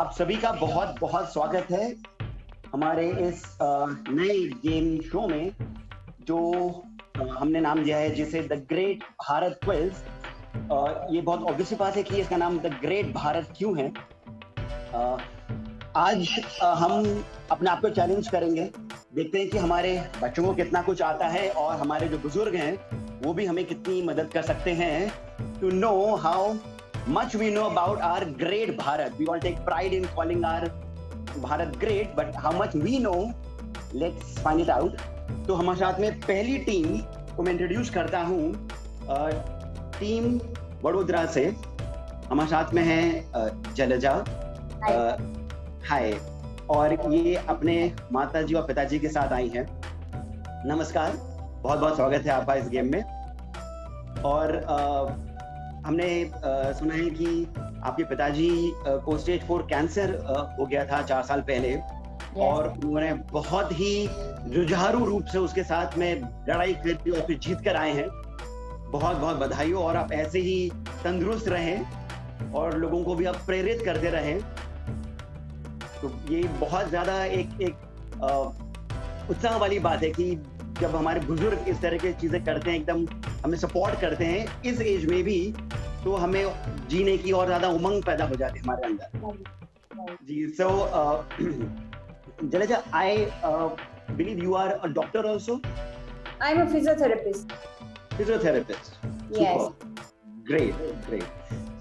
आप सभी का बहुत बहुत स्वागत है हमारे इस नए गेम शो में जो हमने नाम दिया है जिसे द ग्रेट भारत क्विज। ये बहुत ऑब्वियस बात है कि इसका नाम द ग्रेट भारत क्यों है। आज हम अपने आप को चैलेंज करेंगे, देखते हैं कि हमारे बच्चों को कितना कुछ आता है और हमारे जो बुजुर्ग हैं वो भी हमें कितनी मदद कर सकते हैं to know how much we know about our great Bharat. We all take pride in calling our Bharat great, but how much we know, let's find it out. तो हमारे साथ में पहली टीम को मैं इंट्रोड्यूस करता हूँ, टीम वडोदरा से हमारे साथ में है जलजा। हाय। और ये अपने माताजी और पिताजी के साथ आई हैं। नमस्कार, बहुत बहुत स्वागत है आपका इस गेम में। और हमने सुना है कि आपके पिताजी को स्टेज 4 कैंसर हो गया था 4 साल पहले। yes. और उन्होंने बहुत ही जुझारू रूप से उसके साथ में लड़ाई करके और फिर जीत कर आए हैं। बहुत बहुत बधाई हो और आप ऐसे ही तंदुरुस्त रहें और लोगों को भी आप प्रेरित करते रहें। तो ये बहुत ज्यादा एक उत्साह वाली बात है कि जब हमारे बुजुर्ग इस तरह की चीजें करते हैं, एकदम हमें सपोर्ट करते हैं इस एज में भी, तो हमें जीने की और ज्यादा उमंग पैदा हो जाती है हमारे अंदर। जी, so Jaleja, I believe you are a doctor also. I am a physiotherapist. Physiotherapist, yes, great.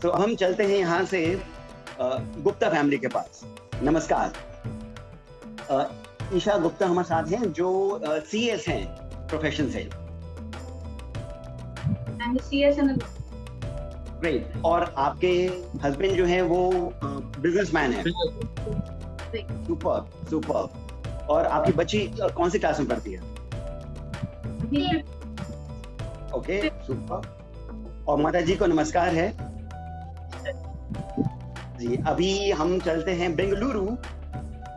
तो हम चलते हैं यहाँ से गुप्ता फैमिली के पास। नमस्कार, ईशा गुप्ता हमारे साथ हैं जो CS हैं प्रोफेशन से। ग्रेट। और आपके हस्बैंड जो हैं वो बिजनेसमैन हैं। सुपर। और आपकी बच्ची कौन सी क्लास में पढ़ती है? Okay, super. और माता जी को नमस्कार है जी। अभी हम चलते हैं बेंगलुरु।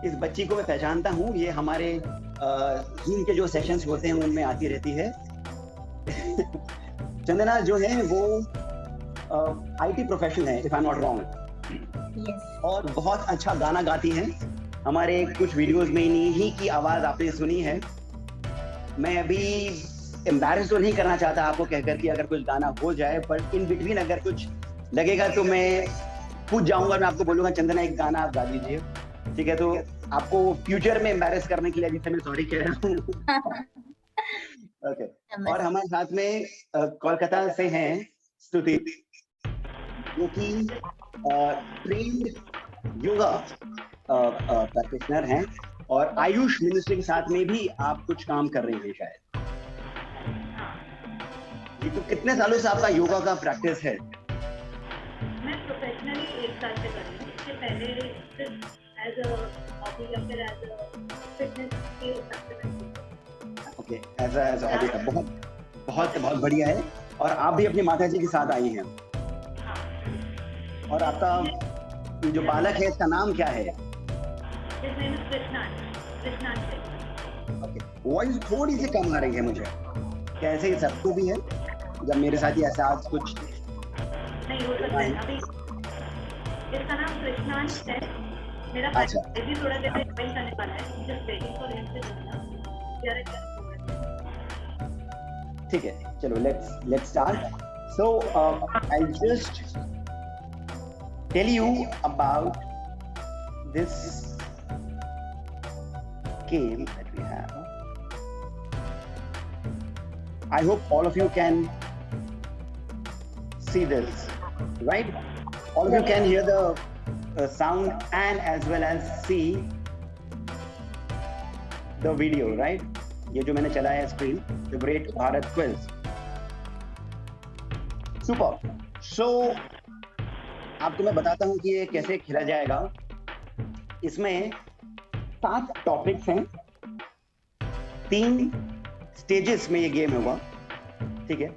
इस बच्ची को मैं पहचानता हूँ, ये हमारे जूम के जो सेशंस होते हैं उनमें आती रहती है। चंदना जो है वो IT प्रोफेशनल है, if I am not wrong. और बहुत अच्छा गाना गाती हैं। हमारे कुछ वीडियोस में इन्हीं की आवाज आपने सुनी है। मैं अभी एम्बैरेस तो नहीं करना चाहता आपको कहकर कि अगर कुछ गाना हो जाए, पर इन बिटवीन अगर कुछ लगेगा तो मैं पूछ जाऊंगा, मैं आपको बोलूंगा चंदना एक गाना आप गा दीजिए, ठीक है? तो आपको फ्यूचर में एम्बैरेस करने के लिए अभी से मैं सॉरी कह रहा हूँ। ओके। और हमारे साथ में कोलकाता से हैं स्तुति, जो कि ट्रेन्ड योगा प्रैक्टिशनर हैं और आयुष मिनिस्ट्री के साथ में भी आप कुछ काम कर रही हैं शायद। जी, तो कितने सालों से आपका योगा का प्रैक्टिस है? मैं प्रोफेशनली 1 साल से कर रही हूँ। इससे पहले एज अ हॉबी या फिर एज अ फिटनेस के supplement. Okay, as a hobby. बहुत बढ़िया है। और आप भी अपनी माता जी के साथ आई हैं। और आपका जो बालक है इसका नाम क्या है? His name is कृष्णान। ओके, वॉइस थोड़ी सी कम आ रही है मुझे। क्या ऐसे ही सबको भी है? जब मेरे साथ ही ऐसा आज कुछ नहीं हो सकता है। अभी इसका नाम कृष्णान है। मेरा अच्छा, भी थोड़ा देर में ज्वाइन करने वाला है। Just waiting for him to join. ठीक है, चलो let's start. So I just tell you about this game that we have. I hope all of you can see this, right? All of you can hear the sound and as well as see the video, right? ये जो मैंने चलाया है screen, The Great Bharat Quiz. Super. So आपको मैं बताता हूँ कि ये कैसे खेला जाएगा। इसमें 7 टॉपिक्स हैं, 3 स्टेजेस में ये गेम होगा, ठीक है?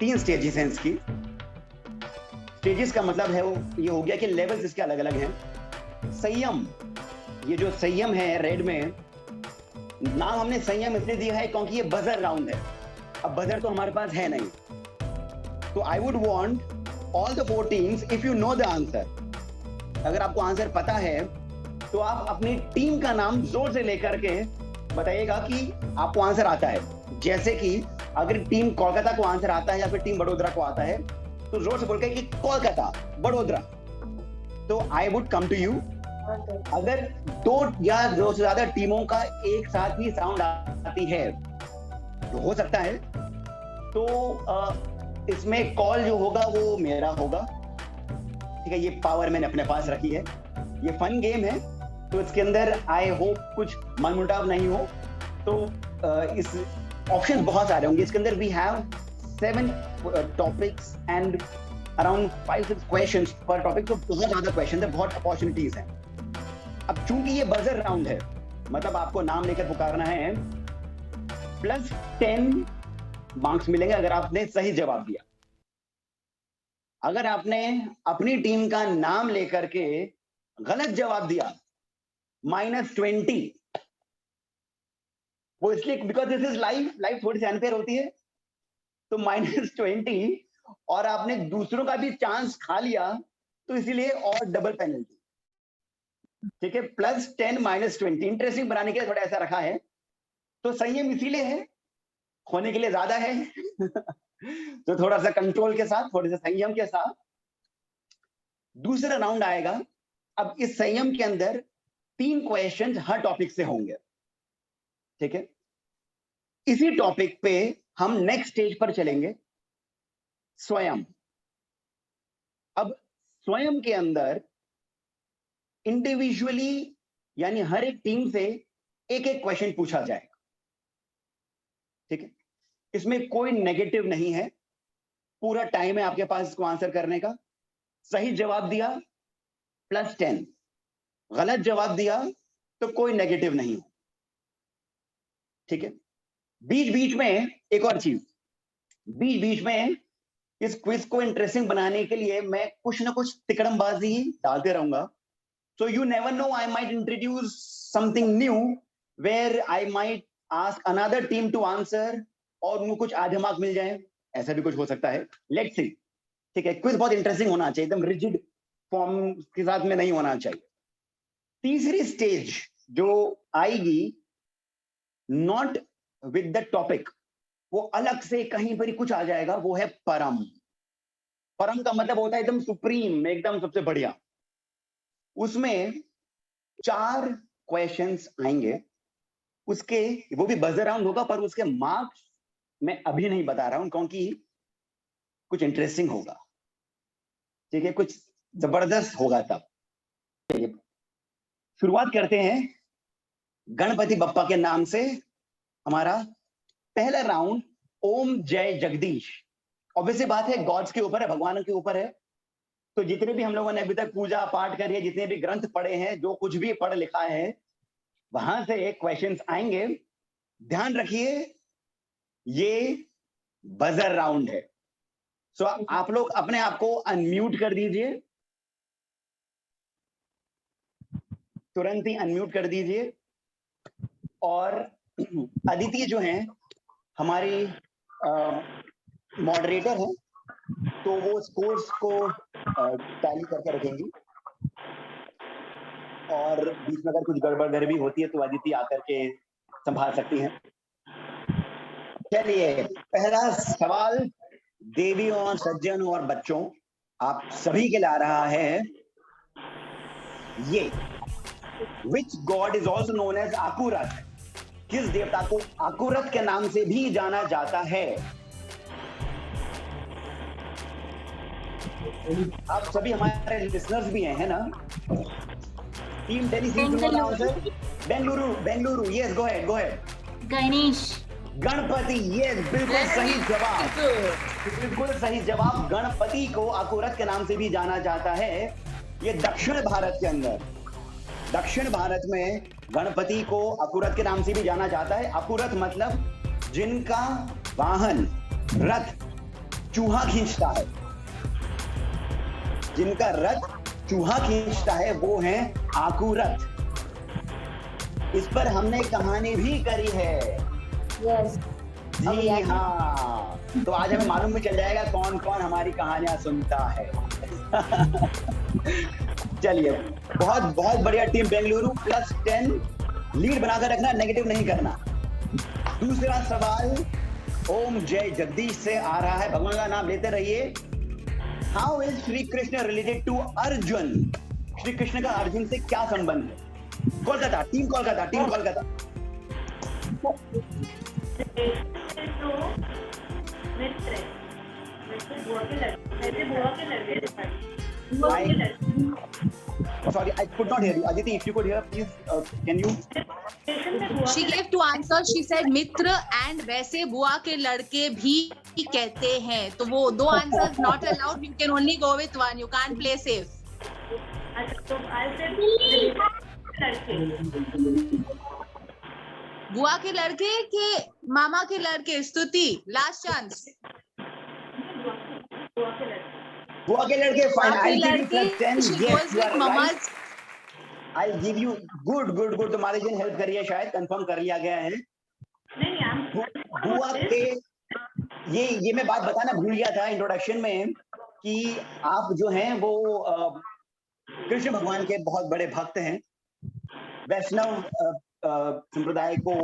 3 स्टेजेस हैं इसकी। स्टेजेस का मतलब है वो ये हो गया कि लेवल्स इसके अलग अलग हैं। संयम, ये जो संयम है रेड में, नाम हमने संयम इसलिए दिया है क्योंकि ये बजर राउंड है। अब बजर तो हमारे पास है नहीं, तो I would want all the 4 teams, if you know the answer, अगर आपको आंसर पता है तो आप अपनी टीम का नाम जोर से लेकर के बताइएगा कि आपको आंसर आता है। जैसे कि अगर टीम कोलकाता को आंसर आता है या फिर टीम बड़ोदरा को आता है तो जोर से बोल के कि कोलकाता, बड़ोदरा। तो I would come to you. Okay. अगर 2 या 2 से ज्यादा टीमों का एक साथ ही साउंड आती है तो हो सकता है तो इसमें कॉल जो होगा वो मेरा होगा। ठीक है, ये पावर मैंने अपने पास रखी है। ये फन गेम है तो इसके अंदर आई होप कुछ मनमुटाव नहीं हो। तो इस ऑप्शंस बहुत सारे होंगे इसके अंदर। We have 7 topics and around 5-6 questions per topic. तो बहुत ज्यादा क्वेश्चन है, बहुत अपॉर्चुनिटीज हैं। अब चूंकि ये बजर राउंड है, मतलब आपको नाम लेकर पुकारना है, +10 मार्क्स मिलेंगे अगर आपने सही जवाब दिया। अगर आपने अपनी टीम का नाम लेकर के गलत जवाब दिया, -20। वो इसलिए बिकॉज दिस इज लाइव थोड़ी सी अनफेयर होती है, तो -20। और आपने दूसरों का भी चांस खा लिया तो इसीलिए और डबल पेनल्टी। ठीक है, +10 -20 इंटरेस्टिंग बनाने के लिए थोड़ा ऐसा रखा है। तो संयम इसीलिए है, होने के लिए ज्यादा है तो थोड़ा सा कंट्रोल के साथ, थोड़े से संयम के साथ दूसरा राउंड आएगा। अब इस संयम के अंदर 3 क्वेश्चन हर टॉपिक से होंगे। ठीक है, इसी टॉपिक पे हम नेक्स्ट स्टेज पर चलेंगे, स्वयं। अब स्वयं के अंदर इंडिविजुअली यानी हर एक टीम से एक एक क्वेश्चन पूछा जाएगा। ठीक है, इसमें कोई नेगेटिव नहीं है, पूरा टाइम है आपके पास इसको आंसर करने का। सही जवाब दिया +10, गलत जवाब दिया तो कोई नेगेटिव नहीं हो। ठीक है, बीच बीच में एक और चीज, बीच बीच में इस क्विज को इंटरेस्टिंग बनाने के लिए मैं कुछ ना कुछ तिकड़मबाजी डालते रहूंगा। So you never know, I might introduce something new where I might ask another team to answer और उनको कुछ आधे मार्क मिल जाए, ऐसा भी कुछ हो सकता है। Let's see। ठीक है, क्विज बहुत इंटरेस्टिंग होना चाहिए, एकदम रिजिड फॉर्म के साथ में नहीं होना चाहिए। तीसरी स्टेज जो आएगी, नॉट विद द टॉपिक, वो अलग से कहीं पर ही कुछ आ जाएगा, वो है परम। परम का मतलब होता है एकदम सुप्रीम, एकदम सबसे बढ़िया। उसमें 4 क्वेश्चंस आएंगे, उसके वो भी बजर राउंड होगा, पर उसके मार्क्स मैं अभी नहीं बता रहा हूं क्योंकि कुछ इंटरेस्टिंग होगा। ठीक है, कुछ जबरदस्त होगा। तब शुरुआत करते हैं गणपति बप्पा के नाम से। हमारा पहला राउंड ओम जय जगदीश। ऑब्वियसली बात है, गॉड्स के ऊपर है, भगवान के ऊपर है। तो जितने भी हम लोगों ने अभी तक पूजा पाठ करी है, जितने भी ग्रंथ पढ़े हैं, जो कुछ भी पढ़ लिखा है, वहां से एक क्वेश्चंस आएंगे। ध्यान रखिए, ये बजर राउंड है। सो आप लोग अपने आप को अनम्यूट कर दीजिए, तुरंत ही अनम्यूट कर दीजिए। और अदिति जो हैं हमारी मॉडरेटर हैं, तो वो स्कोर्स को टैली करके रखेंगी। और बीच में अगर कुछ गड़बड़ भी होती है तो अदिति आकर के संभाल सकती हैं। चलिए, पहला सवाल देवियों और सज्जनों और बच्चों, आप सभी के लिए आ रहा है ये। Which god is also known as आकुरथ? किस देवता को आकुरथ के नाम से भी जाना जाता है? आप सभी हमारे लिसनर्स भी हैं, है ना? टीम दिल्ली से Bengaluru. Yes, go ahead. Ganesh. Ganpati, yes, बिल्कुल सही जवाब। बिल्कुल सही जवाब। गणपति को आकुरथ के नाम से भी जाना जाता है। ये दक्षिण भारत के अंदर, दक्षिण भारत में गणपति को आकुरथ के नाम से भी जाना जाता है। आकुरथ मतलब जिनका वाहन रथ चूहा खींचता है, जिनका रथ चूहा खींचता है, वो है आकुरथ। इस पर हमने कहानी भी करी है। Yes. जी हाँ, तो आज हमें मालूम भी चल जाएगा कौन कौन हमारी कहानियां सुनता है। चलिए, बहुत बहुत बढ़िया टीम बेंगलुरु, +10 लीड बनाकर रखना, नेगेटिव नहीं करना। दूसरा सवाल ओम जय जगदीश से आ रहा है, भगवान का नाम लेते रहिए। How is Shri Krishna related to Arjun? Shri Krishna का अर्जुन से क्या संबंध है? Kolkata, team Kolkata, team Kolkata. तो मित्र है, वैसे बुआ के लड़के Sorry, I could not hear you. Aditi, if you could hear, please, can you? She gave two answers. She said Mitra and वैसे बुआ के लड़के भी कहते हैं, तो वो दो answers not allowed. You can only go with one. You can't play safe. अच्छा, तो आई से लड़के, बुआ के लड़के के मामा के लड़के। स्तुति, लास्ट चांस। बुआ के लड़के, बुआ के लड़के, fine. बुआ के I'll give you लड़के, +10. she Yes, goes you are with right. mama's. I'll give you good. तो मालिजन हेल्प करिए, शायद कंफर्म कर लिया गया है। नहीं हम बुआ के ये मैं बात बताना भूल गया था इंट्रोडक्शन में कि आप जो हैं वो कृष्ण भगवान के बहुत बड़े भक्त हैं, वैष्णव संप्रदाय को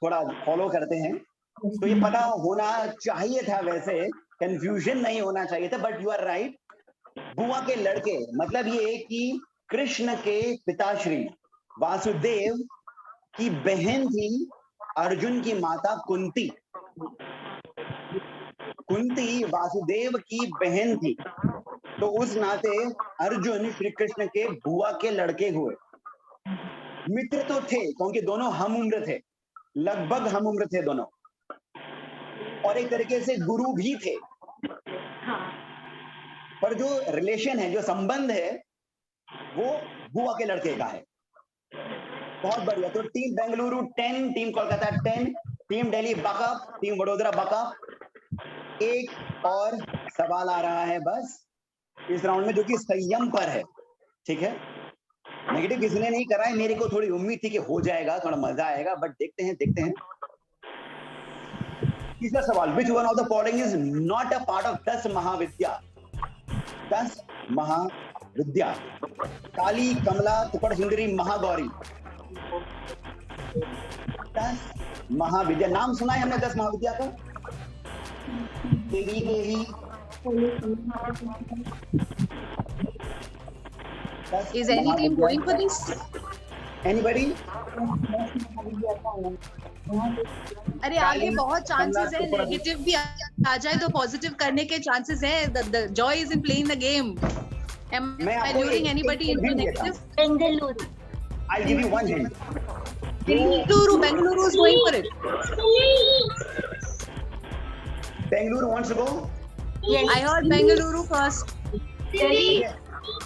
थोड़ा फॉलो करते हैं, तो ये पता होना चाहिए था, वैसे कंफ्यूजन नहीं होना चाहिए था, बट यू आर राइट। बुआ के लड़के मतलब ये कि कृष्ण के पिताश्री वासुदेव की बहन थी अर्जुन की माता कुंती। कुंती वासुदेव की बहन थी, तो उस नाते अर्जुन श्री कृष्ण के बुआ के लड़के हुए। मित्र तो थे क्योंकि दोनों हम उम्र थे, लगभग हम उम्र थे दोनों, और एक तरीके से गुरु भी थे। हाँ, पर जो रिलेशन है, जो संबंध है, वो बुआ के लड़के का है। बहुत बढ़िया। तो team Bengaluru 10, team Kolkata 10, team Delhi backup, team Vadodara backup. एक और सवाल आ रहा है बस इस राउंड में, जो कि संयम पर है, ठीक है। नेगेटिव किसी ने नहीं करा है, मेरे को थोड़ी उम्मीद थी कि हो जाएगा, थोड़ा मजा आएगा, बट देखते हैं। तीसरा सवाल, which one of the following is not a part of 10 महाविद्या? 10 महाविद्या, काली, कमला, त्रिपुर सुंदरी, महागौरी। 10 महाविद्या, नाम सुना है हमने 10 महाविद्या का? देवी के ही Is any team going for this? Anybody? अरे आगे बहुत चांसेस है, नेगेटिव भी आ जाए तो पॉजिटिव करने के चांसेस है। The joy is in playing the game. Am I luring anybody into negative? Bengaluru. I'll give you one hint. Bengaluru is going for it. Bengaluru wants to go? Yes. I heard Bengaluru first.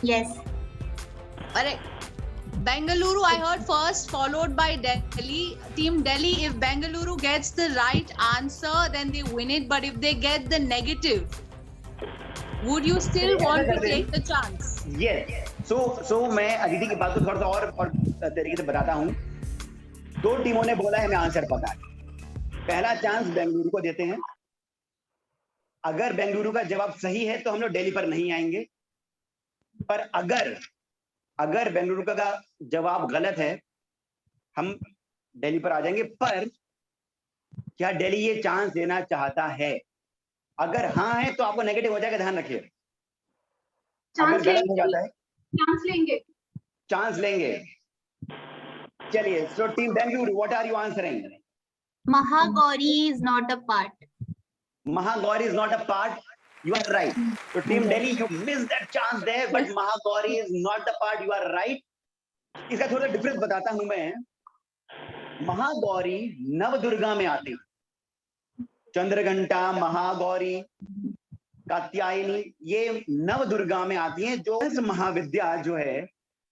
Yes. Alright. Bengaluru I heard first, followed by Delhi. Team Delhi, if Bengaluru gets the right answer, then they win it. But if they get the negative, would you still want to take the chance? Yes. So मैं अदिति की बात को थोड़ा सा और तरीके से बताता हूँ। दो टीमों ने बोला है हमें आंसर पता है। पहला चांस बेंगलुरु को देते हैं। अगर बेंगलुरु का जवाब सही है तो हम लोग दिल्ली पर नहीं आएंगे, पर अगर बेंगलुरु का जवाब गलत है हम दिल्ली पर आ जाएंगे। पर क्या दिल्ली ये चांस देना चाहता है? अगर हाँ है तो आपको नेगेटिव हो जाएगा, ध्यान रखिए। अगर गलत हो जाता है चांस लेंगे। चलिए, so team Bengaluru, what are you answering? Mahagauri is not a part. Mahagauri is not a part. You are right. So team Delhi, you missed that chance there, but Mahagauri is not the part. You are right. इसका थोड़ा difference बताता हूं मैं। महागौरी नवदुर्गा में आती है। चंद्रघंटा, महागौरी, कात्यायनी, ये नवदुर्गा में आती हैं। जो इस महाविद्या जो है,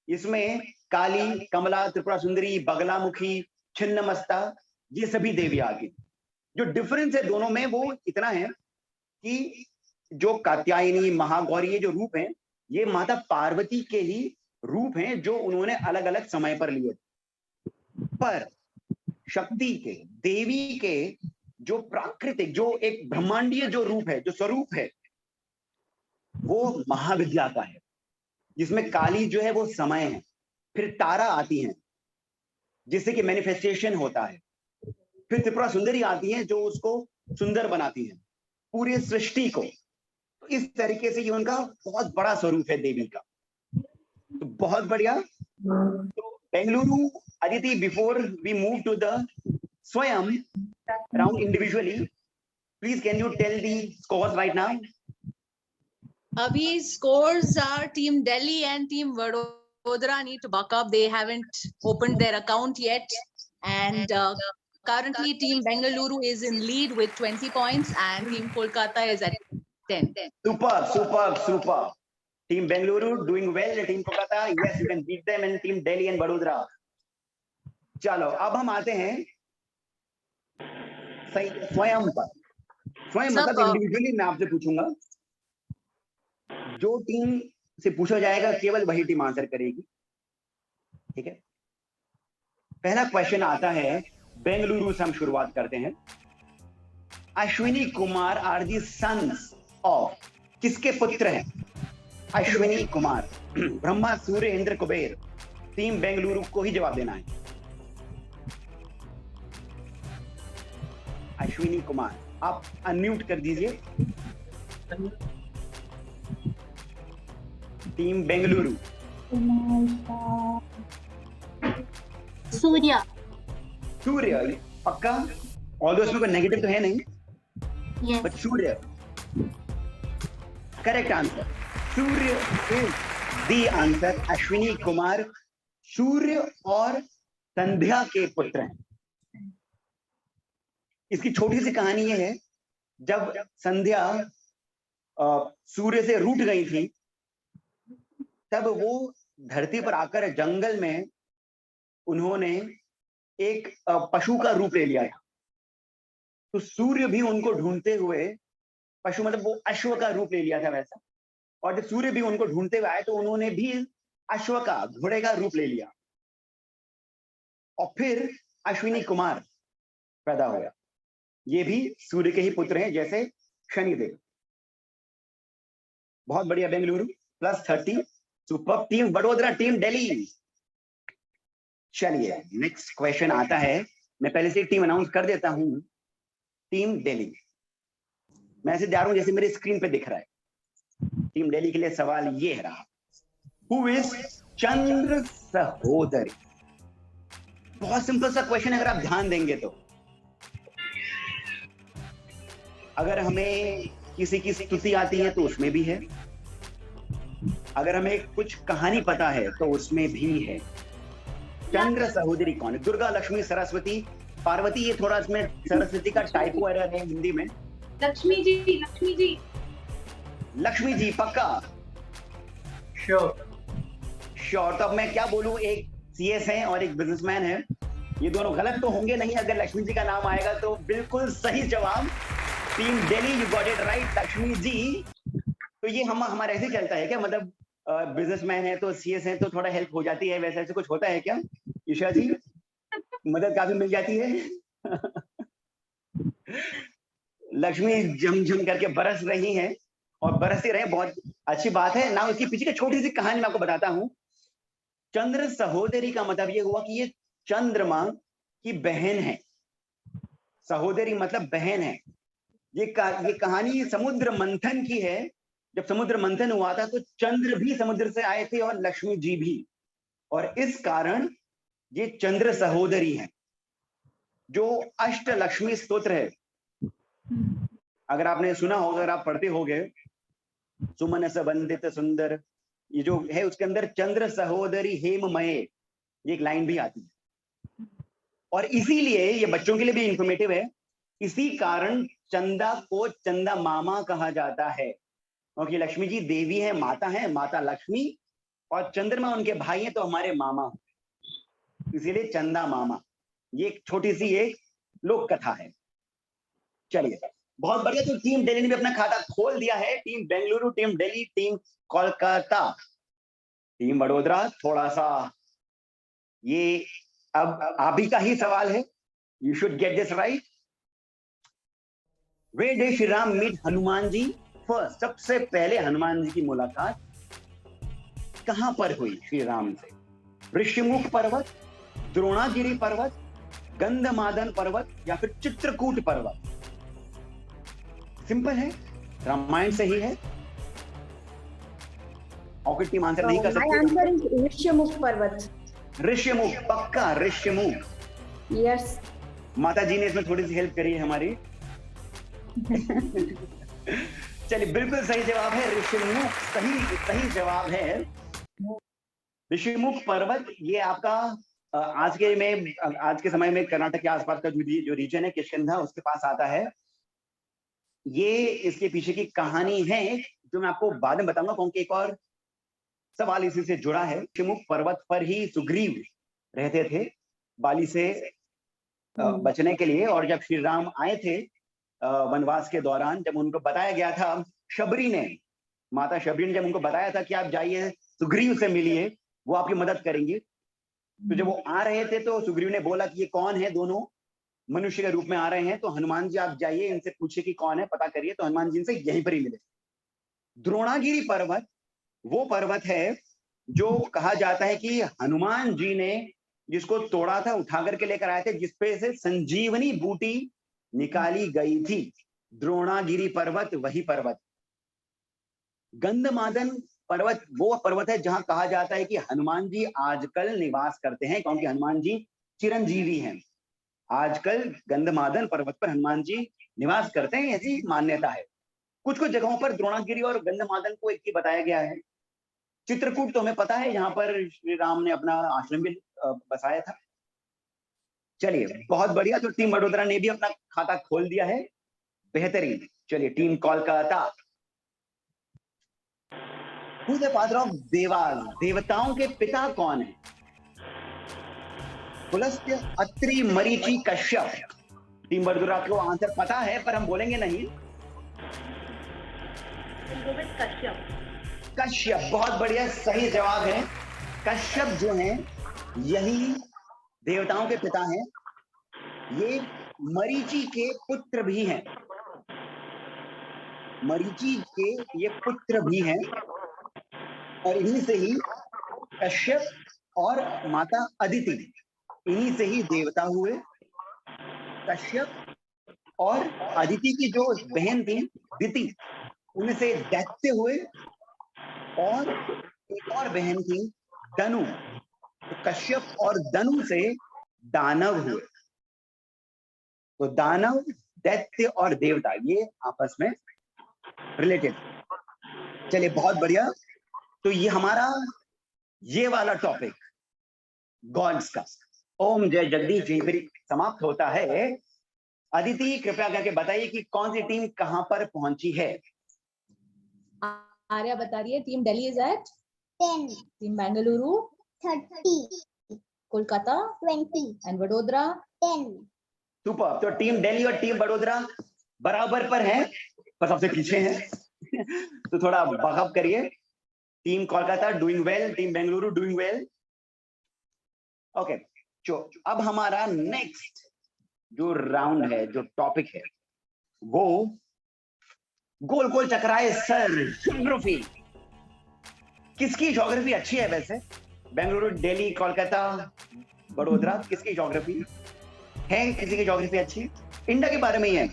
इसमें काली, कमला, त्रिपुरा सुंदरी, बगलामुखी, छिन्नमस्ता, ये सभी देवियां आती। जो डिफरेंस है दोनों में वो इतना है कि जो कात्यायनी, महागौरी, ये जो रूप हैं, ये माता पार्वती के ही रूप हैं जो उन्होंने अलग अलग समय पर लिए। पर शक्ति के, देवी के जो प्राकृतिक, जो एक ब्रह्मांडीय जो रूप है, जो स्वरूप है, वो महाविद्या का है। जिसमें काली जो है वो समय है, फिर तारा आती है जिससे कि मैनिफेस्टेशन होता है, फिर त्रिपुरा सुंदरी आती है जो उसको सुंदर बनाती है पूरे सृष्टि को। तो इस तरीके से ये उनका बहुत बड़ा स्वरूप है देवी का। तो बहुत बढ़िया। तो Bengaluru, Aditi, before we move to the Swayam round individually, please can you tell the scores right now? Abhi, scores are Team Delhi and Team Vadodara need to buck up. They haven't opened their account yet. And currently Team Bengaluru is in lead with 20 points and Team Kolkata is at 10. Super. Team Bengaluru doing well. Team Kolkata, yes, you can beat them. And Team Delhi and Vadodara. चलो अब हम आते हैं स्वयं पर। स्वयं मतलब individually मैं आपसे पूछूंगा, जो टीम से पूछा जाएगा केवल वही टीम आंसर करेगी, ठीक है? पहला क्वेश्चन आता है, बेंगलुरु से हम शुरुआत करते हैं। Ashwini Kumar are the sons of, किसके पुत्र हैं अश्विनी कुमार? ब्रह्मा, सूर्य, इंद्र, कुबेर। टीम बेंगलुरु को ही जवाब देना है। अश्विनी कुमार, आप अनम्यूट कर दीजिए। टीम बेंगलुरु। सूर्य। सूर्य पक्का? ऑल्दो इसमें कोई नेगेटिव तो है नहीं, Yes. But Surya correct answer. Surya is the answer. Ashwini Kumar Surya और संध्या के पुत्र हैं। इसकी छोटी सी कहानी ये है, जब संध्या सूर्य से रूठ गई थी, तब वो धरती पर आकर जंगल में उन्होंने एक पशु का रूप ले लिया था। तो सूर्य भी उनको ढूंढते हुए, पशु मतलब वो अश्व का रूप ले लिया था वैसा, और जब सूर्य भी उनको ढूंढते हुए आए तो उन्होंने भी अश्व का, घोड़े का रूप ले लिया, और फिर अश्विनी कुमार पैदा हुआ। ये भी सूर्य के ही पुत्र हैं, जैसे शनिदेव। बहुत बढ़िया Bengaluru, +30। Super. Team Vadodara, team Delhi. चलिए नेक्स्ट क्वेश्चन आता है। मैं पहले से टीम अनाउंस कर देता हूं। टीम दिल्ली, मैं ऐसे जा रहा हूं जैसे मेरी स्क्रीन पे दिख रहा है। टीम दिल्ली के लिए सवाल ये रहा, हु इज चंद्र सहोदरी? बहुत सिंपल सा क्वेश्चन है, अगर आप ध्यान देंगे तो। अगर हमें किसी की स्तुति आती है तो उसमें भी है, अगर हमें कुछ कहानी पता है तो उसमें भी है। चंद्र सहोदरी कौन है? दुर्गा, लक्ष्मी, सरस्वती, पार्वती। ये थोड़ा इसमें सरस्वती का टाइपो एरर है हिंदी में। लक्ष्मी जी। लक्ष्मी जी पक्का? श्योर। तो अब मैं क्या बोलूं, एक सीएस है और एक बिजनेसमैन है, ये दोनों गलत तो होंगे नहीं। अगर लक्ष्मी जी का नाम आएगा तो बिल्कुल सही जवाब। Team Delhi, you got it right, Lakshmi ji. तो ये हमारा ऐसे चलता है क्या? मतलब बिजनेसमैन है तो सीएस है तो थोड़ा हेल्प हो जाती है, वैसे ऐसे कुछ होता है क्या ईशा जी? मदद काफी मिल जाती है। लक्ष्मी झमझम करके बरस रही हैं और बरसती रहे, बहुत अच्छी बात है ना। उसकी पीछे की छोटी सी कहानी मैं आपको बताता हूं। चंद्र सहोदरी का मतलब ये हुआ कि ये चंद्रमा की बहन है। सहोदरी मतलब बहन है। ये कहानी समुद्र मंथन की है। जब समुद्र मंथन हुआ था तो चंद्र भी समुद्र से आए थे और लक्ष्मी जी भी, और इस कारण ये चंद्र सहोदरी है। जो अष्ट लक्ष्मी स्तोत्र है, अगर आपने सुना होगा, अगर आप पढ़ते होगे, सुमन संबंधित सुंदर, ये जो है उसके अंदर चंद्र सहोदरी हेममय, ये एक लाइन भी आती है। और इसीलिए ये बच्चों के लिए भी इंफॉर्मेटिव है। इसी कारण चंदा को चंदा मामा कहा जाता है, क्योंकि लक्ष्मी जी देवी है, माता लक्ष्मी, और चंद्रमा उनके भाई हैं तो हमारे मामा, इसीलिए चंदा मामा। ये एक छोटी सी एक लोक कथा है। चलिए बहुत बढ़िया। तो टीम दिल्ली ने भी अपना खाता खोल दिया है। Team Bengaluru, team Delhi, team Kolkata, team Vadodara. थोड़ा सा ये अब आप ही का ही सवाल है, you should get this right. Where did Shri Ram meet Hanuman ji first? सबसे पहले हनुमान जी की मुलाकात कहां पर हुई श्री राम से? ऋषिमुख पर्वत, द्रोणागिरी पर्वत, गंधमादन पर्वत या फिर चित्रकूट पर्वत? सिंपल है, रामायण से ही है। ऑर्किड टीम आंसर नहीं कर My सकती। answer is ऋष्यमुख पर्वत. ऋषिमुख, पक्का ऋषिमुख। Yes. माता जी ने इसमें थोड़ी सी हेल्प करी है हमारी। चलिए, बिल्कुल सही जवाब है ऋषिमुख। सही जवाब है ऋषिमुख पर्वत। ये आपका आज के समय में कर्नाटक के आसपास का जो रीजन है किष्किंधा, उसके पास आता है। ये इसके पीछे की कहानी है जो मैं आपको बाद में बताऊंगा, क्योंकि एक और सवाल इसी से जुड़ा है। ऋषिमुख पर्वत पर ही सुग्रीव रहते थे बाली से बचने के लिए, और जब श्री राम आए थे वनवास के दौरान, जब उनको बताया गया था, माता शबरी ने जब उनको बताया था कि आप जाइए सुग्रीव से मिलिए, वो आपकी मदद करेंगे, तो जब वो आ रहे थे तो सुग्रीव ने बोला कि ये कौन है, दोनों मनुष्य के रूप में आ रहे हैं, तो हनुमान जी आप जाइए, इनसे पूछिए कि कौन है, पता करिए। तो हनुमान जी से यहीं पर ही मिले। द्रोणागिरी पर्वत वो पर्वत है जो कहा जाता है कि हनुमान जी ने जिसको तोड़ा था, उठा करके लेकर आए थे, जिसपे से संजीवनी बूटी निकाली गई थी। द्रोणागिरी पर्वत वही पर्वत। गंधमादन पर्वत वो पर्वत है जहां कहा जाता है कि हनुमान जी आजकल निवास करते हैं, क्योंकि हनुमान जी चिरंजीवी हैं। आजकल गंधमादन पर्वत पर हनुमान जी निवास करते हैं, ऐसी मान्यता है। कुछ कुछ जगहों पर द्रोणागिरी और गंधमादन को एक ही बताया गया है। चित्रकूट तो हमें पता है, यहाँ पर श्री राम ने अपना आश्रम भी बसाया था। चलिए, बहुत बढ़िया। तो टीम वडोदरा ने भी अपना खाता खोल दिया है, बेहतरीन। चलिए, team Kolkata. Who is the father of Dewas? देवताओं के पिता कौन है? पुलस्त्य, अत्रि, मरीचि, कश्यप। टीम वडोदरा को आंसर पता है पर हम बोलेंगे नहीं। कश्यप, बहुत बढ़िया, सही जवाब है। कश्यप जो हैं यही देवताओं के पिता हैं। ये मरीचि के पुत्र भी हैं। मरीचि के ये पुत्र भी हैं, और इन्हीं से ही कश्यप और माता अदिति, इन्हीं से ही देवता हुए। कश्यप और अदिति की जो बहन थी दिति, उनसे दैत्य हुए, और एक और बहन थी दनु, तो कश्यप और दनु से दानव हुए। तो दानव, दैत्य और देवता ये आपस में रिलेटेड। चलिए, बहुत बढ़िया। तो ये हमारा ये वाला टॉपिक गॉड्स का, ओम जय जगदीश जी, फिर समाप्त होता है। अदिति, कृपया करके बताइए कि कौन सी टीम कहां पर पहुंची है? आर्या बता रही है, team Delhi is at 10, team Bengaluru 30, Kolkata 20, and Vadodara 10. Super. तो टीम दिल्ली और टीम वडोदरा बराबर पर हैं, पर सबसे पीछे हैं। तो थोड़ा बखब करिए। Team Kolkata doing well, team Bengaluru doing well. Okay, जो अब हमारा नेक्स्ट जो राउंड है, जो टॉपिक है, वो गोल गोल चक्राए सर, ज्योग्राफी। किसकी ज्योग्राफी अच्छी है वैसे? बेंगलुरु, दिल्ली, कोलकाता, वडोदरा, किसकी ज्योग्राफी है? किसी की ज्योग्राफी अच्छी? इंडिया के बारे में ही है।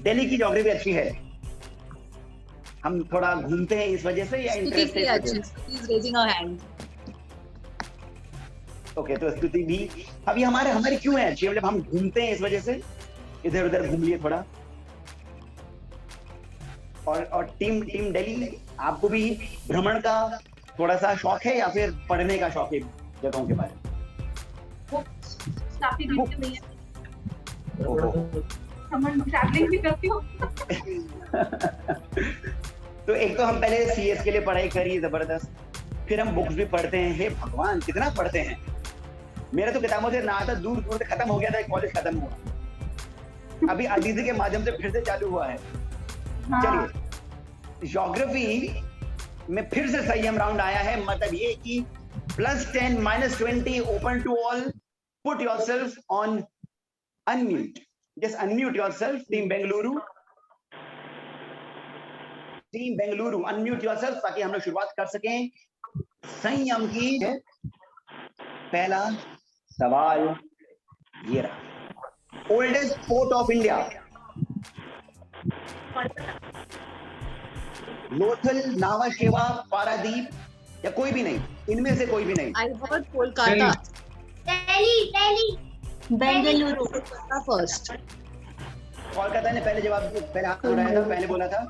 दिल्ली की ज्योग्राफी अच्छी है। हम थोड़ा घूमते हैं इस वजह से, या इंटरेस्ट है? ओके, तो स्तुति भी अभी हमारी क्यों है अच्छी? मतलब हम घूमते हैं इस वजह से, इधर उधर घूम लिए थोड़ा। और टीम दिल्ली, आपको भी भ्रमण का थोड़ा सा शौक है या फिर पढ़ने का शौक है जगहों के बारे में? ट्रैवलिंग भी करती हूँ। तो एक तो हम पहले सीएस के लिए पढ़ाई करी जबरदस्त, फिर हम बुक्स भी पढ़ते हैं। हे भगवान, कितना पढ़ते हैं! मेरा तो किताबों से ना था, दूर दूर से खत्म हो गया था, कॉलेज खत्म हुआ, अभी अदीजी के माध्यम से फिर से चालू हुआ है। चलिए, ज्योग्राफी में फिर से संयम राउंड आया है। मतलब ये कि +10, -20, open to all, put yourself on unmute, just unmute yourself. Team Bengaluru, unmute yourself, ताकि हम लोग शुरुआत कर सकें। संयम की है। पहला सवाल ये रहा, oldest port of India, Lothal, Nhava Sheva, Paradip या कोई भी नहीं, इनमें से कोई भी नहीं। I heard Kolkata. Delhi. Bengaluru Kolkata first. Kolkata ने पहले जवाब, पहले हाथ उठाया था, पहले बोला था।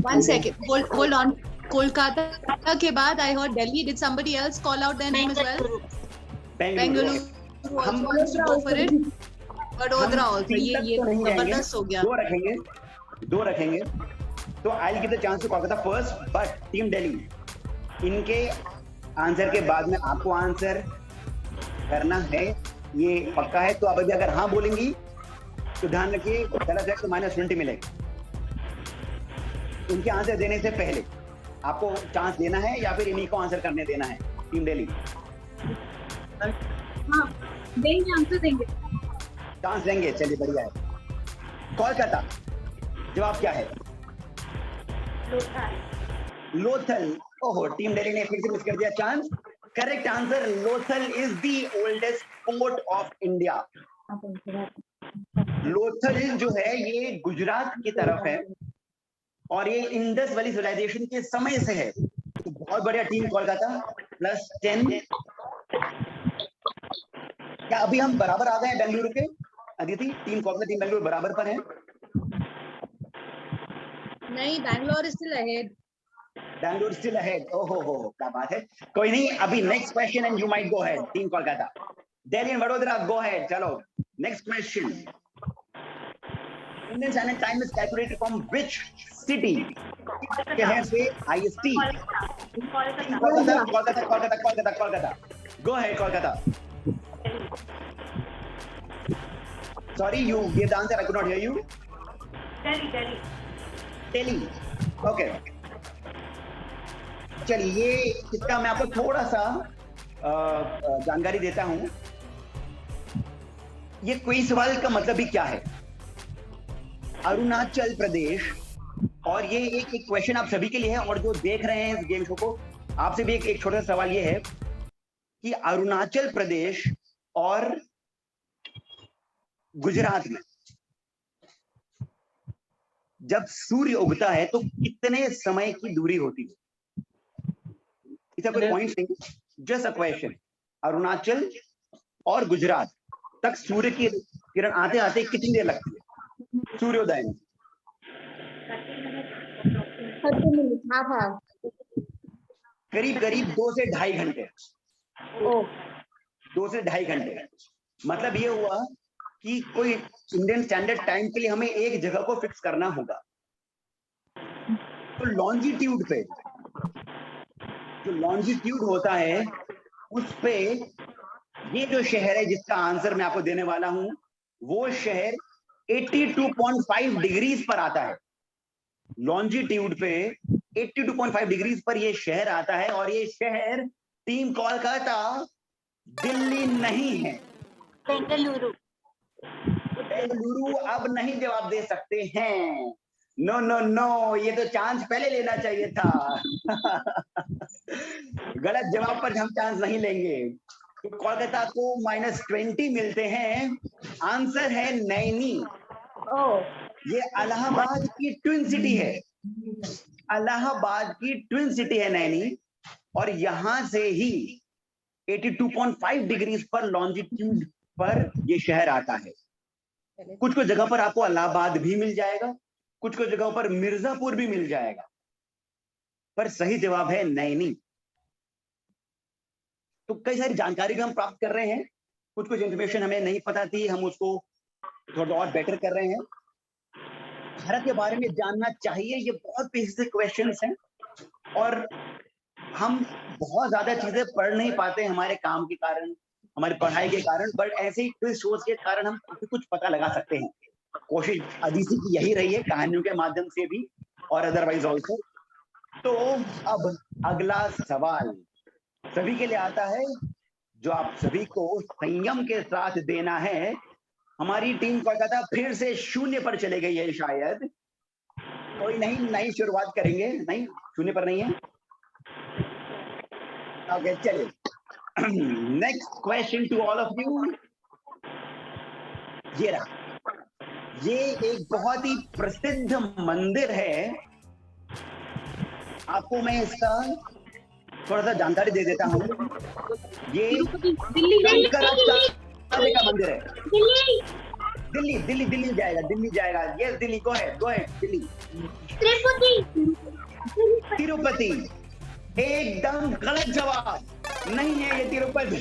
One second. Hold on. Kolkata के बाद I heard Delhi. Did somebody else call out their name as well? Bengaluru. Bengaluru हम also wants to go for it. Vadodara हम also. तीन ये तक तो नहीं जाएंगे, जबरदस्त हो गया. दो रखेंगे। तो I give the chance to Kolkata first, but team Delhi, इनके आंसर के बाद में आपको आंसर करना है, ये पक्का है। तो अब अभी अगर हाँ बोलेंगी तो ध्यान रखिए, गलत है तो -20 मिलेगा। इनके आंसर देने से पहले आपको चांस देना है या फिर इन्हीं को आंसर करने देना है, टीम दिल्ली? हाँ देंगे, आंसर देंगे। चांस देंगे, चलिए बढ़िया है। कोलकाता, जवाब क्या है? लोथल। ओहो, टीम दिल्ली ने फिर से मिस कर दिया chance. Correct answer, Lothal is the oldest port of India. Lothal जो है ये गुजरात की तरफ है और ये इंडस वैली सिविलाइजेशन के समय से है। तो बहुत बढ़िया टीम कोलकाता, +10। क्या अभी हम बराबर आ गए हैं बेंगलुरु के? अदिति, टीम कोलकाता टीम बेंगलुरु बराबर पर है? नहीं, Bangalore is still ahead. Bangalore still ahead. Oh, क्या बात है। कोई नहीं, अभी next question and you might go ahead, team Kolkata. Delhi and Vadodara, go ahead. चलो next question. Indian standard time is calculated from which city? शहर से IST। Kolkata. Go ahead Kolkata. Sorry, you gave the answer. I could not hear you. Delhi. Okay. चलिए, इसका मैं आपको थोड़ा सा जानकारी देता हूं। ये कोई सवाल का मतलब भी क्या है? अरुणाचल प्रदेश, और ये एक क्वेश्चन आप सभी के लिए है और जो देख रहे हैं इस गेम शो को, आपसे भी एक छोटा सा सवाल ये है कि अरुणाचल प्रदेश और गुजरात में जब सूर्य उगता है तो कितने समय की दूरी होती है? इसका कोई पॉइंट नहीं, जस्ट अ क्वेश्चन। अरुणाचल और गुजरात तक सूर्य की किरण आते आते कितनी देर लगती है सूर्योदय में? 30 मिनट, हाफ। करीब 2 से ढाई घंटे। ओ 2 से ढाई घंटे। मतलब ये हुआ कि कोई इंडियन स्टैंडर्ड टाइम के लिए हमें एक जगह को फिक्स करना होगा। तो लॉन्जिट्यूड पे, जो लॉन्जिट्यूड होता है उस पे ये जो शहर है जिसका आंसर मैं आपको देने वाला हूं, वो शहर 82.5 डिग्रीज पर आता है। लॉन्जिट्यूड पे 82.5 डिग्रीज पर ये शहर आता है और ये शहर टीम कोलकाता दिल्ली नहीं है, बेंगलुरु। बेंगलुरु अब नहीं जवाब दे सकते हैं। नो, ये तो चांस पहले लेना चाहिए था। गलत जवाब पर हम चांस नहीं लेंगे। तो कोलकाता को -20 मिलते हैं। आंसर है नैनी। ओ ये इलाहाबाद की ट्विन सिटी है, इलाहाबाद की ट्विन सिटी है नैनी, और यहां से ही 82.5 डिग्रीज पर लॉन्जिट्यूड पर ये शहर आता है। कुछ जगह पर आपको इलाहाबाद भी मिल जाएगा, कुछ जगह पर मिर्जापुर भी मिल जाएगा, पर सही जवाब है नैनी। तो कई सारी जानकारी भी हम प्राप्त कर रहे हैं, कुछ इंफॉर्मेशन हमें नहीं पता थी, हम उसको थोड़ा और बेटर कर रहे हैं। भारत के बारे में जानना चाहिए, ये बहुत बेसिक क्वेश्चंस हैं और हम बहुत ज्यादा चीजें पढ़ नहीं पाते हमारे काम के कारण, हमारी पढ़ाई के कारण, बट ऐसे ही क्विज शोज के कारण हम काफी कुछ पता लगा सकते हैं। कोशिश अदिति की यही रही है, कहानियों के माध्यम से भी और अदरवाइज ऑल्सो। तो अब अगला सवाल सभी के लिए आता है, जो आप सभी को संयम के साथ देना है। हमारी टीम कोलकाता फिर से 0 पर चले गई है शायद। कोई नहीं, नई शुरुआत करेंगे। नहीं, 0 पर नहीं है। ओके चलिए, next question to all of you. ये रहा, ये एक बहुत ही प्रसिद्ध मंदिर है। आपको मैं इसका थोड़ा सा जानकारी दे देता हूँ। ये शंकराचार्य का मंदिर है। दिल्ली दिल्ली दिल्ली दिल्ली जाएगा, दिल्ली जाएगा। यस दिल्ली, गो है दिल्ली। तिरुपति तिरुपति एकदम गलत जवाब, नहीं है ये Tirupati.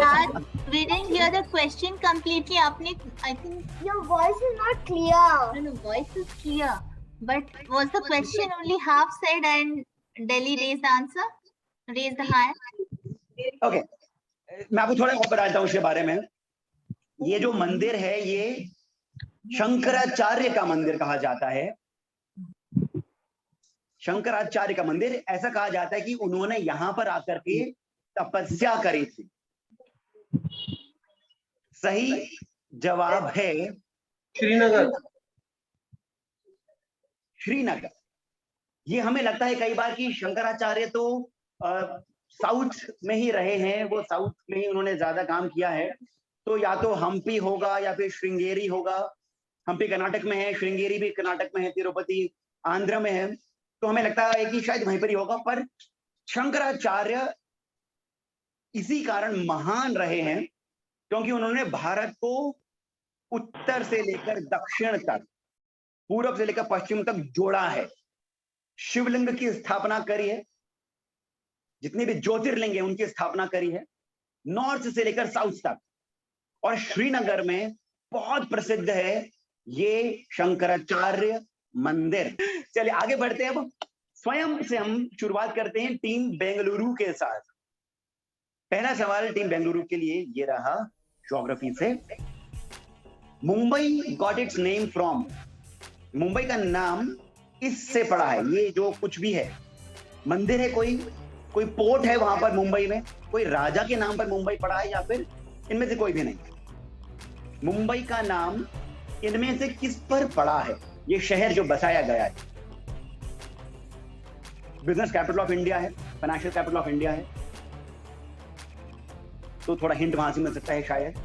Dad, we didn't hear the question completely. आपने, I think your voice is not clear no, voice is clear, but was the question only half said and Delhi raised the answer, raised the hand? Okay, मैं आपको थोड़ा और बताता हूँ इसके बारे में। ये जो मंदिर है ये शंकराचार्य का मंदिर कहा जाता है। शंकराचार्य का मंदिर, ऐसा कहा जाता है कि उन्होंने यहां पर आकर के तपस्या करी थी। सही जवाब है श्रीनगर। श्रीनगर। ये हमें लगता है कई बार कि शंकराचार्य तो साउथ में ही रहे हैं, वो साउथ में ही उन्होंने ज्यादा काम किया है। तो या तो हम्पी होगा या फिर श्रृंगेरी होगा। हम्पी कर्नाटक में है, श्रृंगेरी भी कर्नाटक में है, तिरुपति आंध्र में है। तो हमें लगता है कि शायद वहीं पर ही होगा। पर शंकराचार्य इसी कारण महान रहे हैं क्योंकि उन्होंने भारत को उत्तर से लेकर दक्षिण तक, पूरब से लेकर पश्चिम तक जोड़ा है। शिवलिंग की स्थापना करी है, जितने भी ज्योतिर्लिंग है उनकी स्थापना करी है, नॉर्थ से लेकर साउथ तक। और श्रीनगर में बहुत प्रसिद्ध है ये शंकराचार्य मंदिर। चलिए आगे बढ़ते हैं। अब स्वयं से हम शुरुआत करते हैं टीम बेंगलुरु के साथ। पहला सवाल टीम बेंगलुरु के लिए ये रहा ज्योग्राफी से। Mumbai got its name from, Mumbai का नाम इससे पड़ा है। ये जो कुछ भी है, मंदिर है, कोई पोर्ट है वहां पर मुंबई में, कोई राजा के नाम पर मुंबई पड़ा है, या फिर इनमें से कोई भी नहीं। मुंबई का नाम इनमें से किस पर पड़ा है? ये शहर जो बसाया गया है। बिजनेस कैपिटल ऑफ इंडिया है, फाइनेंशियल कैपिटल ऑफ इंडिया है, तो थोड़ा हिंट वहां से मिल सकता है शायद।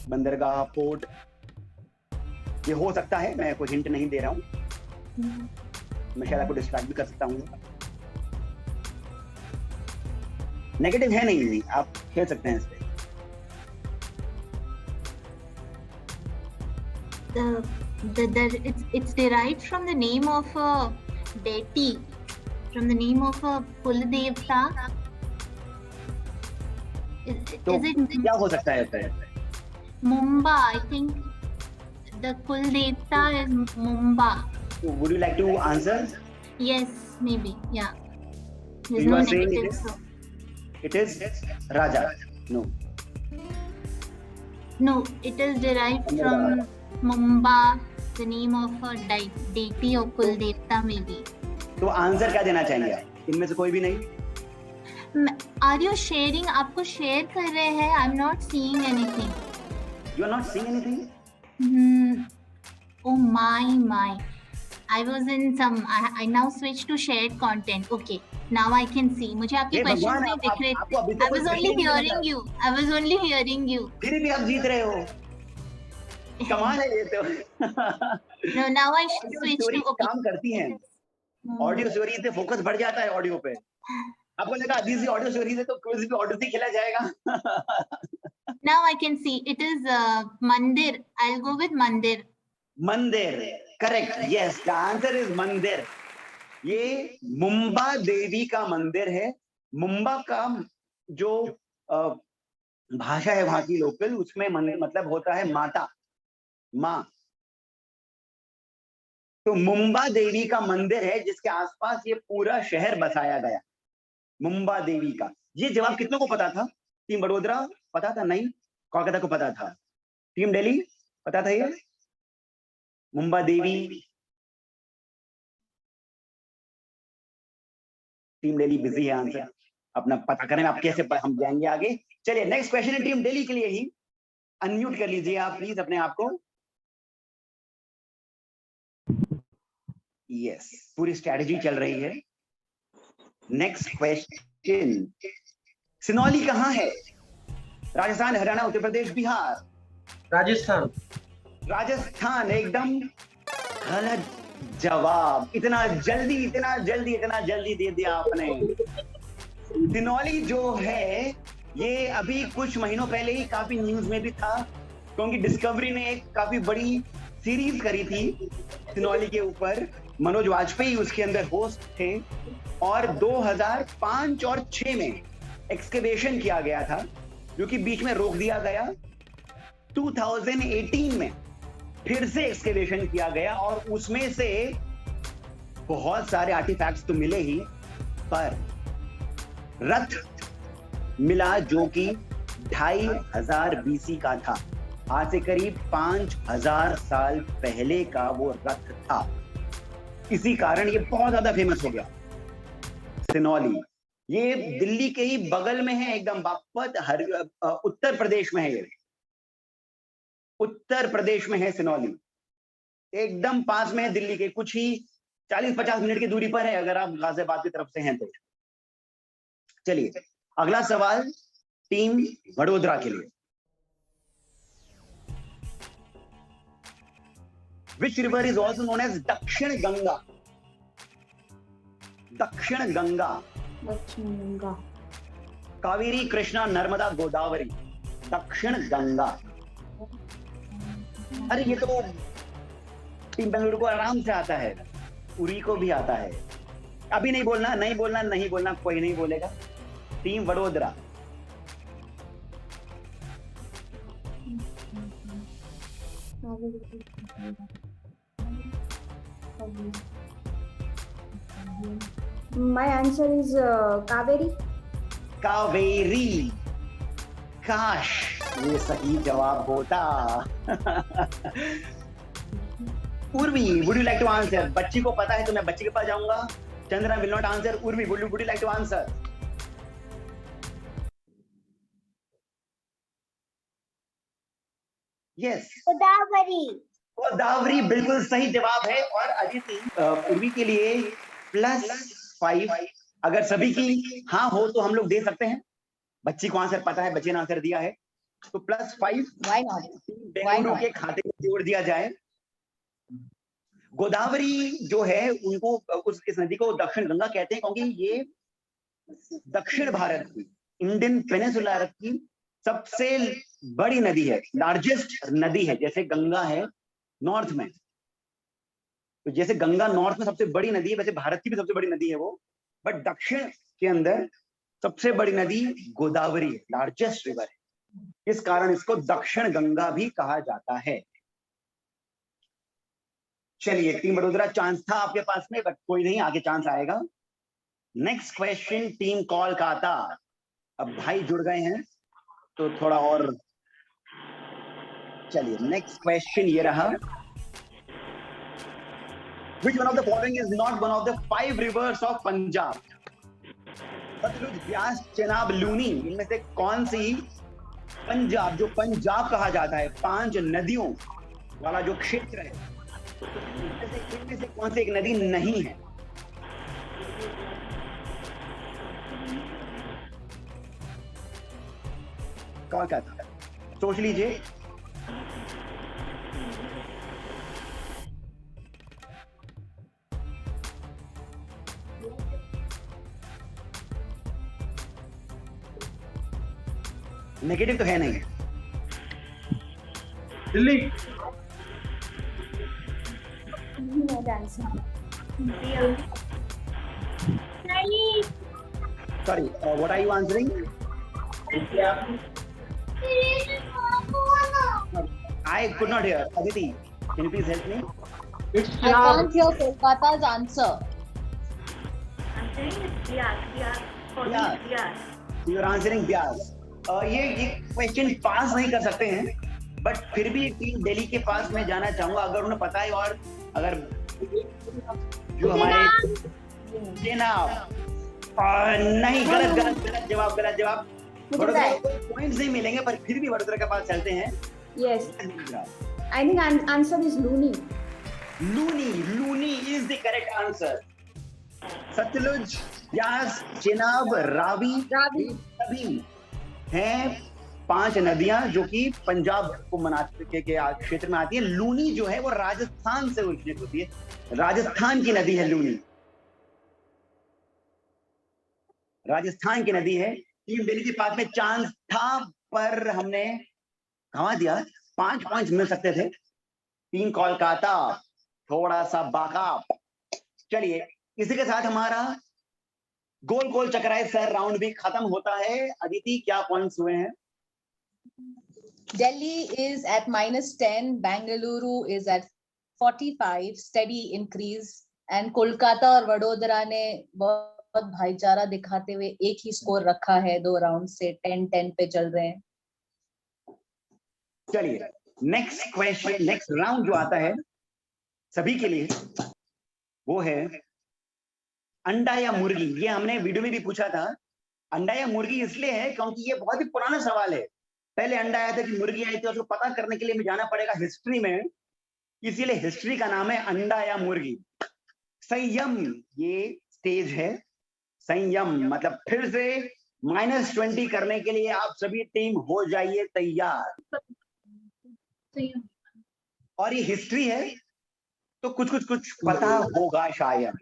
बंदरगाह, पोर्ट, ये हो सकता है। मैं कोई हिंट नहीं दे रहा हूं, मैं शायद आपको डिस्ट्रैक्ट भी कर सकता हूं। नेगेटिव है नहीं, आप खेल सकते हैं इस पे। It's derived from the name of a deity, from the name of a Kuldevta. तो Is it क्या हो सकता है फिर? Mumba? I think the Kuldevta is Mumba. Would you like to answer? Yes, maybe. Yeah. So There's you no are saying negative. it So. It is Raja. No. No, it is derived from Mumba, the name of a deity or Kuldevta maybe. तो answer क्या देना चाहेंगे आप? इनमें से कोई भी नहीं? Are you sharing? आपको शेयर कर रहे हैं? I'm not seeing anything. You are not seeing anything? Oh my. I was in some. I now switched to shared content. Okay, now I can see. मुझे आपके questions नहीं दिख रहे थे. I was only hearing you. I was only hearing you. फिर भी आप जीत रहे हो। कमाल है ये तो। No, now I switched to. Okay. काम करती हैं। ऑडियो स्टोरी से फोकस बढ़ जाता है ऑडियो पे। आपको लगा अभी से ऑडियो स्टोरी से तो क्विज भी ऑडियो से खेला जाएगा। Now I can see. It is Mandir. I'll go with Mandir. मंदिर, correct. Yes, the answer is मंदिर। ये मुंबा देवी का मंदिर है। मुंबा का जो भाषा है वहां की लोकल, उसमें मतलब होता है माता, माँ। तो मुंबा देवी का मंदिर है जिसके आसपास ये पूरा शहर बसाया गया, मुंबा देवी का। ये जवाब कितनों को पता था? टीम बड़ोदरा पता था? नहीं, कोलकाता को पता था। टीम दिल्ली पता था ये मुंबा देवी? टीम दिल्ली बिजी है आंसर अपना पता करने में। आप कैसे हम जाएंगे आगे? चलिए नेक्स्ट क्वेश्चन है टीम दिल्ली के लिए ही। अनम्यूट कर लीजिए आप प्लीज अपने आप को। यस, पूरी स्ट्रेटजी चल रही है। नेक्स्ट क्वेश्चन, सिनौली कहाँ है? राजस्थान, हरियाणा, उत्तर प्रदेश, बिहार? राजस्थान। राजस्थान एकदम गलत जवाब। इतना जल्दी दे दिया आपने। सिनौली जो है ये अभी कुछ महीनों पहले ही काफी न्यूज में भी था, क्योंकि डिस्कवरी ने एक काफी बड़ी सीरीज करी थी सिनौली के ऊपर। मनोज वाजपेयी उसके अंदर होस्ट थे और 2005 और 6 में एक्सकेवेशन किया गया था, जो कि बीच में रोक दिया गया। 2018 में फिर से एक्सकेवेशन किया गया और उसमें से बहुत सारे आर्टिफैक्ट्स तो मिले ही, पर रथ मिला जो कि 2500 BC का था। आज से करीब 5000 साल पहले का वो रथ था। इसी कारण ये बहुत ज्यादा फेमस हो गया सिनौली। ये दिल्ली के ही बगल में है, एकदम बागपत, उत्तर प्रदेश में है। ये उत्तर प्रदेश में है सिनौली, एकदम पास में है दिल्ली के, कुछ ही 40-50 मिनट की दूरी पर है अगर आप गाजियाबाद की तरफ से हैं तो। चलिए अगला सवाल टीम वडोदरा के लिए। Which river is also known as दक्षिण गंगा? दक्षिण गंगा। दक्षिण गंगा। कावेरी, कृष्णा, नर्मदा, गोदावरी। दक्षिण गंगा। अरे ये तो टीम बेंगलुरु को आराम से आता है, उरी को भी आता है। अभी नहीं बोलना, कोई नहीं बोलेगा। Team Vadodara. My answer is Kaveri. Kaveri. काश ये सही जवाब होता। Urvi, would you like to answer? बच्ची को पता है तो मैं बच्ची के पास जाऊंगा। Chandra will not answer. Urvi, would you like to answer? Yes. Godavari बिल्कुल सही जवाब है। और अदिति, उर्वी के लिए +5। अगर सभी की हाँ हो तो हम लोग दे सकते हैं। बच्ची को आंसर पता है, बच्ची ने आंसर दिया है, तो +5 Why not? बेंगलुरु के खाते में जोड़ दिया जाए। गोदावरी जो है उनको इस नदी को दक्षिण गंगा कहते हैं, क्योंकि ये दक्षिण भारत की, इंडियन पेनिनसुला की सबसे बड़ी नदी है, लार्जेस्ट नदी है। जैसे गंगा है नॉर्थ में, तो जैसे गंगा नॉर्थ में सबसे बड़ी नदी है, वैसे भारत की भी सबसे बड़ी नदी है वो, बट दक्षिण के अंदर सबसे बड़ी नदी गोदावरी है, लार्जेस्ट रिवर है। इस कारण इसको दक्षिण गंगा भी कहा जाता है। चलिए टीम वडोदरा, चांस था आपके पास में, बट कोई नहीं, आगे चांस आएगा। Next question team Kolkata. अब भाई जुड़ गए हैं तो थोड़ा और, चलिए नेक्स्ट क्वेश्चन ये रहा। Which one of the following is not one of the 5 rivers of Punjab? Sutlej, Beas, Chenab, Luni, इनमें से कौन सी पंजाब, जो पंजाब कहा जाता है 5 नदियों वाला जो क्षेत्र है, इनमें से कौन सी एक नदी नहीं है? कौन कहता है? सोच लीजिए। नेगेटिव तो है नहीं। Delhi. Sorry, what are you answering? I could not hear. Aditi, can you please help me? I can't hear Kolkata's answer. I'm saying it's Bias. Bias. You are answering Bias. ये क्वेश्चन पास नहीं कर सकते हैं, but फिर भी team Delhi के पास में जाना चाहूंगा अगर उन्हें पता है। और अगर जो हमारे चेनाब, नहीं, गलत जवाब। वडोदरा को पॉइंट्स नहीं मिलेंगे, पर फिर भी वडोदरा के पास चलते हैं। Yes. I think answer is Luni. Luni is the correct answer. Sutlej Beas, Chenab, Ravi, सभी हैं 5 नदियां जो कि पंजाब को मनाते के क्षेत्र में आती है। लूनी जो है वो राजस्थान से ओरिजिनेट होती है, राजस्थान की नदी है लूनी, राजस्थान की नदी है। टीम दिल्ली के पास में चांस था पर हमने गंवा दिया। 5 पॉइंट्स मिल सकते थे। टीम कोलकाता थोड़ा सा बाकाप। चलिए इसी के साथ हमारा गोल गोल चक्राए सर राउंड भी खत्म होता है। अदिति क्या पॉइंट्स हुए हैं? Delhi is at -10, Bengaluru is at 45, steady increase, and Kolkata और वडोदरा ने बहुत भाईचारा दिखाते हुए एक ही स्कोर रखा है 2 राउंड से, 10-10 पे चल रहे हैं। चलिए नेक्स्ट क्वेश्चन, नेक्स्ट राउंड जो आता है सभी के लिए वो है अंडा या मुर्गी। ये हमने वीडियो में भी पूछा था। अंडा या मुर्गी इसलिए है क्योंकि ये बहुत ही पुराना सवाल है। पहले अंडा आया था कि मुर्गी आई थी, उसको पता करने के लिए हमें जाना पड़ेगा हिस्ट्री में, इसीलिए हिस्ट्री का नाम है अंडा या मुर्गी। संयम ये स्टेज है। संयम मतलब फिर से -20 करने के लिए आप सभी टीम हो जाइए तैयार। और ये हिस्ट्री है तो कुछ पता होगा शायद।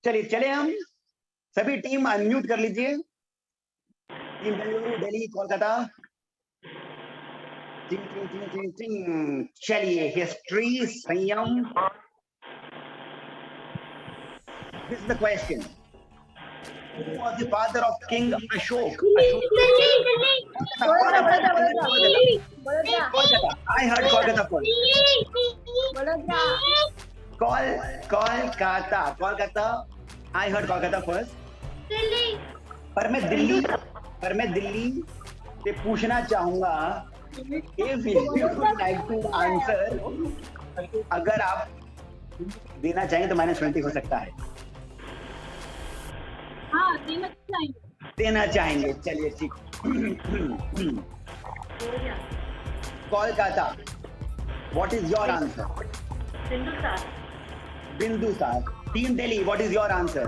चलिए हम सभी टीम अनम्यूट कर लीजिए। टीम बेंगलुरु, दिल्ली, कोलकाता। चलिए हिस्ट्री, संयम। This is the question. Who was the father of King Ashok? Kolkata. I heard Kolkata first. Kolkata. I heard Kolkata first. पर मैं दिल्ली से पूछना चाहूंगा if you would like to answer, अगर आप देना चाहेंगे तो -20 हो सकता है। हाँ देना चाहेंगे। चलिए ठीक। Kolkata, what is your answer? Bindusara. Team Delhi, what is your answer?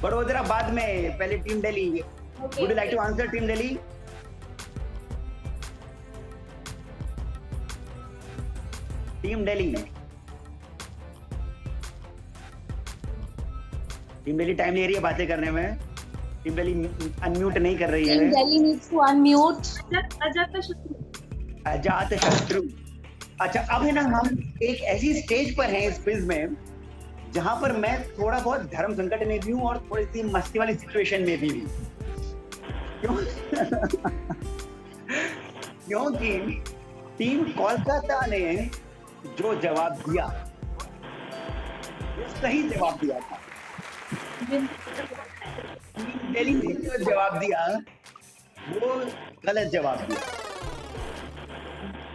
Vadodara बाद में, पहले team Delhi. Would you like to answer team Delhi? Team Delhi time ले रही है बातें करने में। टीम दिल्ली अनम्यूट नहीं कर रही है। Team Delhi needs to unmute. अजात शत्रु। अच्छा अब है ना, हम एक ऐसी स्टेज पर हैं इस क्विज में जहां पर मैं थोड़ा बहुत धर्म संकट में भी हूँ और थोड़ी सी मस्ती वाली सिचुएशन में भी हूँ। क्योंकि टीम कोलकाता ने जो जवाब दिया वो सही जवाब दिया था। टीम दिल्ली ने जो जवाब दिया वो गलत जवाब दिया।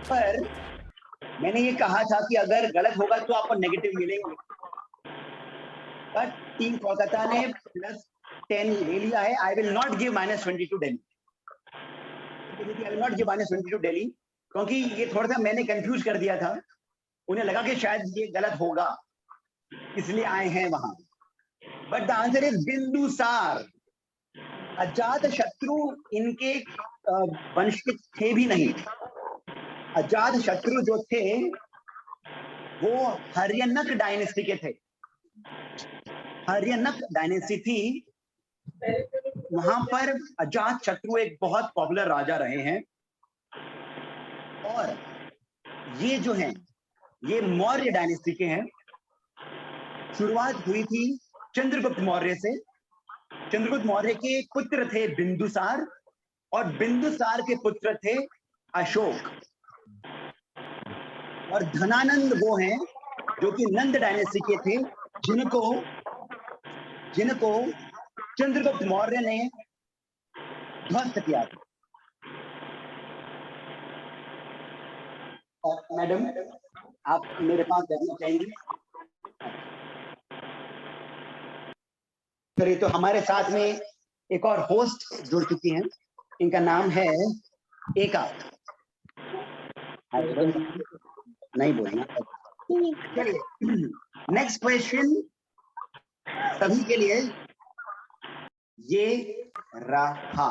पर मैंने ये कहा था कि अगर गलत होगा तो आपको नेगेटिव मिलेंगे। बट टीम कोलकाता ने +10 ले लिया है। I will not give -20 to Delhi. I will not give -20 to Delhi क्योंकि ये थोड़ा सा मैंने कंफ्यूज कर दिया था। उन्हें लगा कि शायद ये गलत होगा, इसलिए आए हैं वहां। But the answer is Bindusara. Ajatashatru इनके वंश के थे भी नहीं। अजात शत्रु जो थे वो हरियनक डायनेस्टी के थे। हरियनक डायनेस्टी थी, वहां पर अजात शत्रु एक बहुत पॉपुलर राजा रहे हैं। और ये जो हैं ये मौर्य डायनेस्टी के हैं। शुरुआत हुई थी चंद्रगुप्त मौर्य से। चंद्रगुप्त मौर्य के पुत्र थे बिंदुसार और बिंदुसार के पुत्र थे अशोक। और धनानंद वो हैं जो कि नंद डायनेस्टी के थे, जिनको चंद्रगुप्त मौर्य ने ध्वस्त किया था। और मैडम आप मेरे पास बैठना चाहेंगे? चलिए तो हमारे साथ में एक और होस्ट जुड़ चुकी हैं, इनका नाम है एका। नहीं बोलना। चलिए नेक्स्ट क्वेश्चन सभी के लिए ये रहा।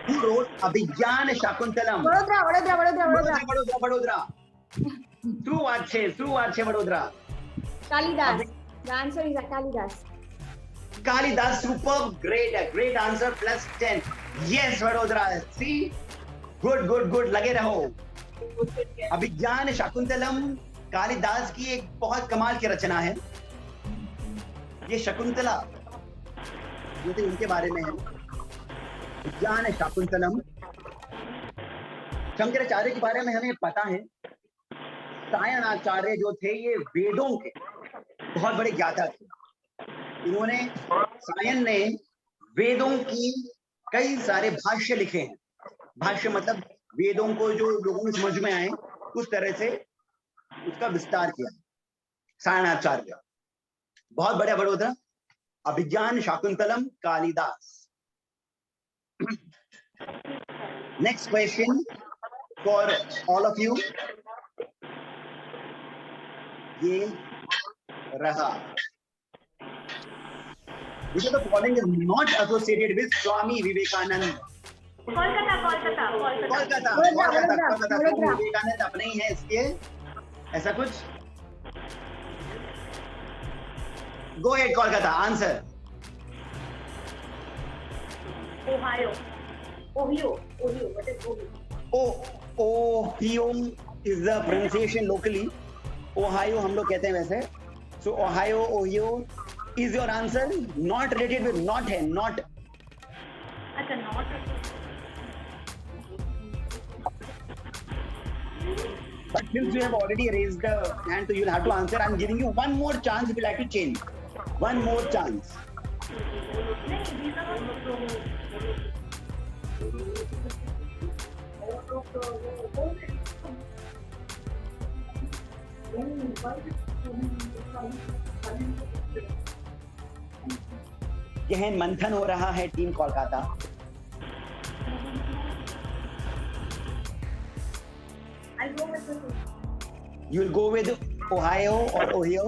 Who wrote Abhijnana Shakuntalam? Vadodara. सुवाचे Vadodara. Kalidas. The answer is Kalidas. Kalidas, superb, great answer, +10. Yes, Vadodara. See, good, लगे रहो। अभिज्ञान शाकुंतलम कालिदास की एक बहुत कमाल की रचना है। ये शकुंतला ये तो इनके बारे में है। अभिज्ञान शाकुंतलम। शंकराचार्य के बारे में हमें पता है। सायणाचार्य जो थे ये वेदों के बहुत बड़े ज्ञाता थे। इन्होंने सायन ने वेदों की कई सारे भाष्य लिखे हैं। भाष्य मतलब वेदों को जो लोगों को समझ में आए उस तरह से उसका विस्तार किया। सायणाचार्य बहुत बड़ा Vadodara. Abhijnana Shakuntalam Kalidasa. Next question for all of you ये रहा। Which of the following is not associated with Swami Vivekanand? Kolkata. Vivekananda अपने ही है इसके, ऐसा कुछ? Go ahead, Kolkata. Answer Ohio. What is Ohio? Ohio is the pronunciation locally. Ohio हम लोग कहते हैं वैसे। So Ohio is your answer. Not related with not है, not. अच्छा, not. But since you have already raised the hand, so you'll have to answer. I'm giving you one more chance if you like to change. One more chance. गहन मंथन हो रहा है team Kolkata. You'll go with Ohio or Ohio?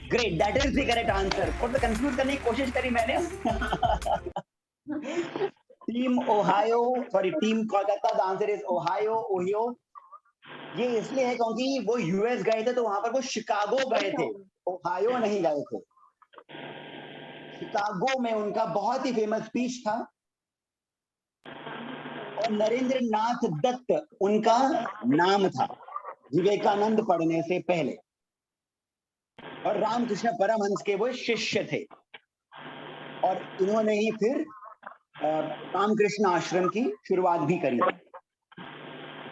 Great, that is the correct answer. और तो confuse करने की कोशिश करी मैंने। Team Kolkata, the answer is Ohio. ये इसलिए है क्योंकि वो यूएस गए थे तो वहां पर वो शिकागो गए थे, ओहायो नहीं गए थे। शिकागो में उनका बहुत ही फेमस स्पीच था और नरेंद्र नाथ दत्त उनका नाम था विवेकानंद पढ़ने से पहले, और रामकृष्ण परमहंस के वो शिष्य थे और इन्होंने ही फिर रामकृष्ण आश्रम की शुरुआत भी करी।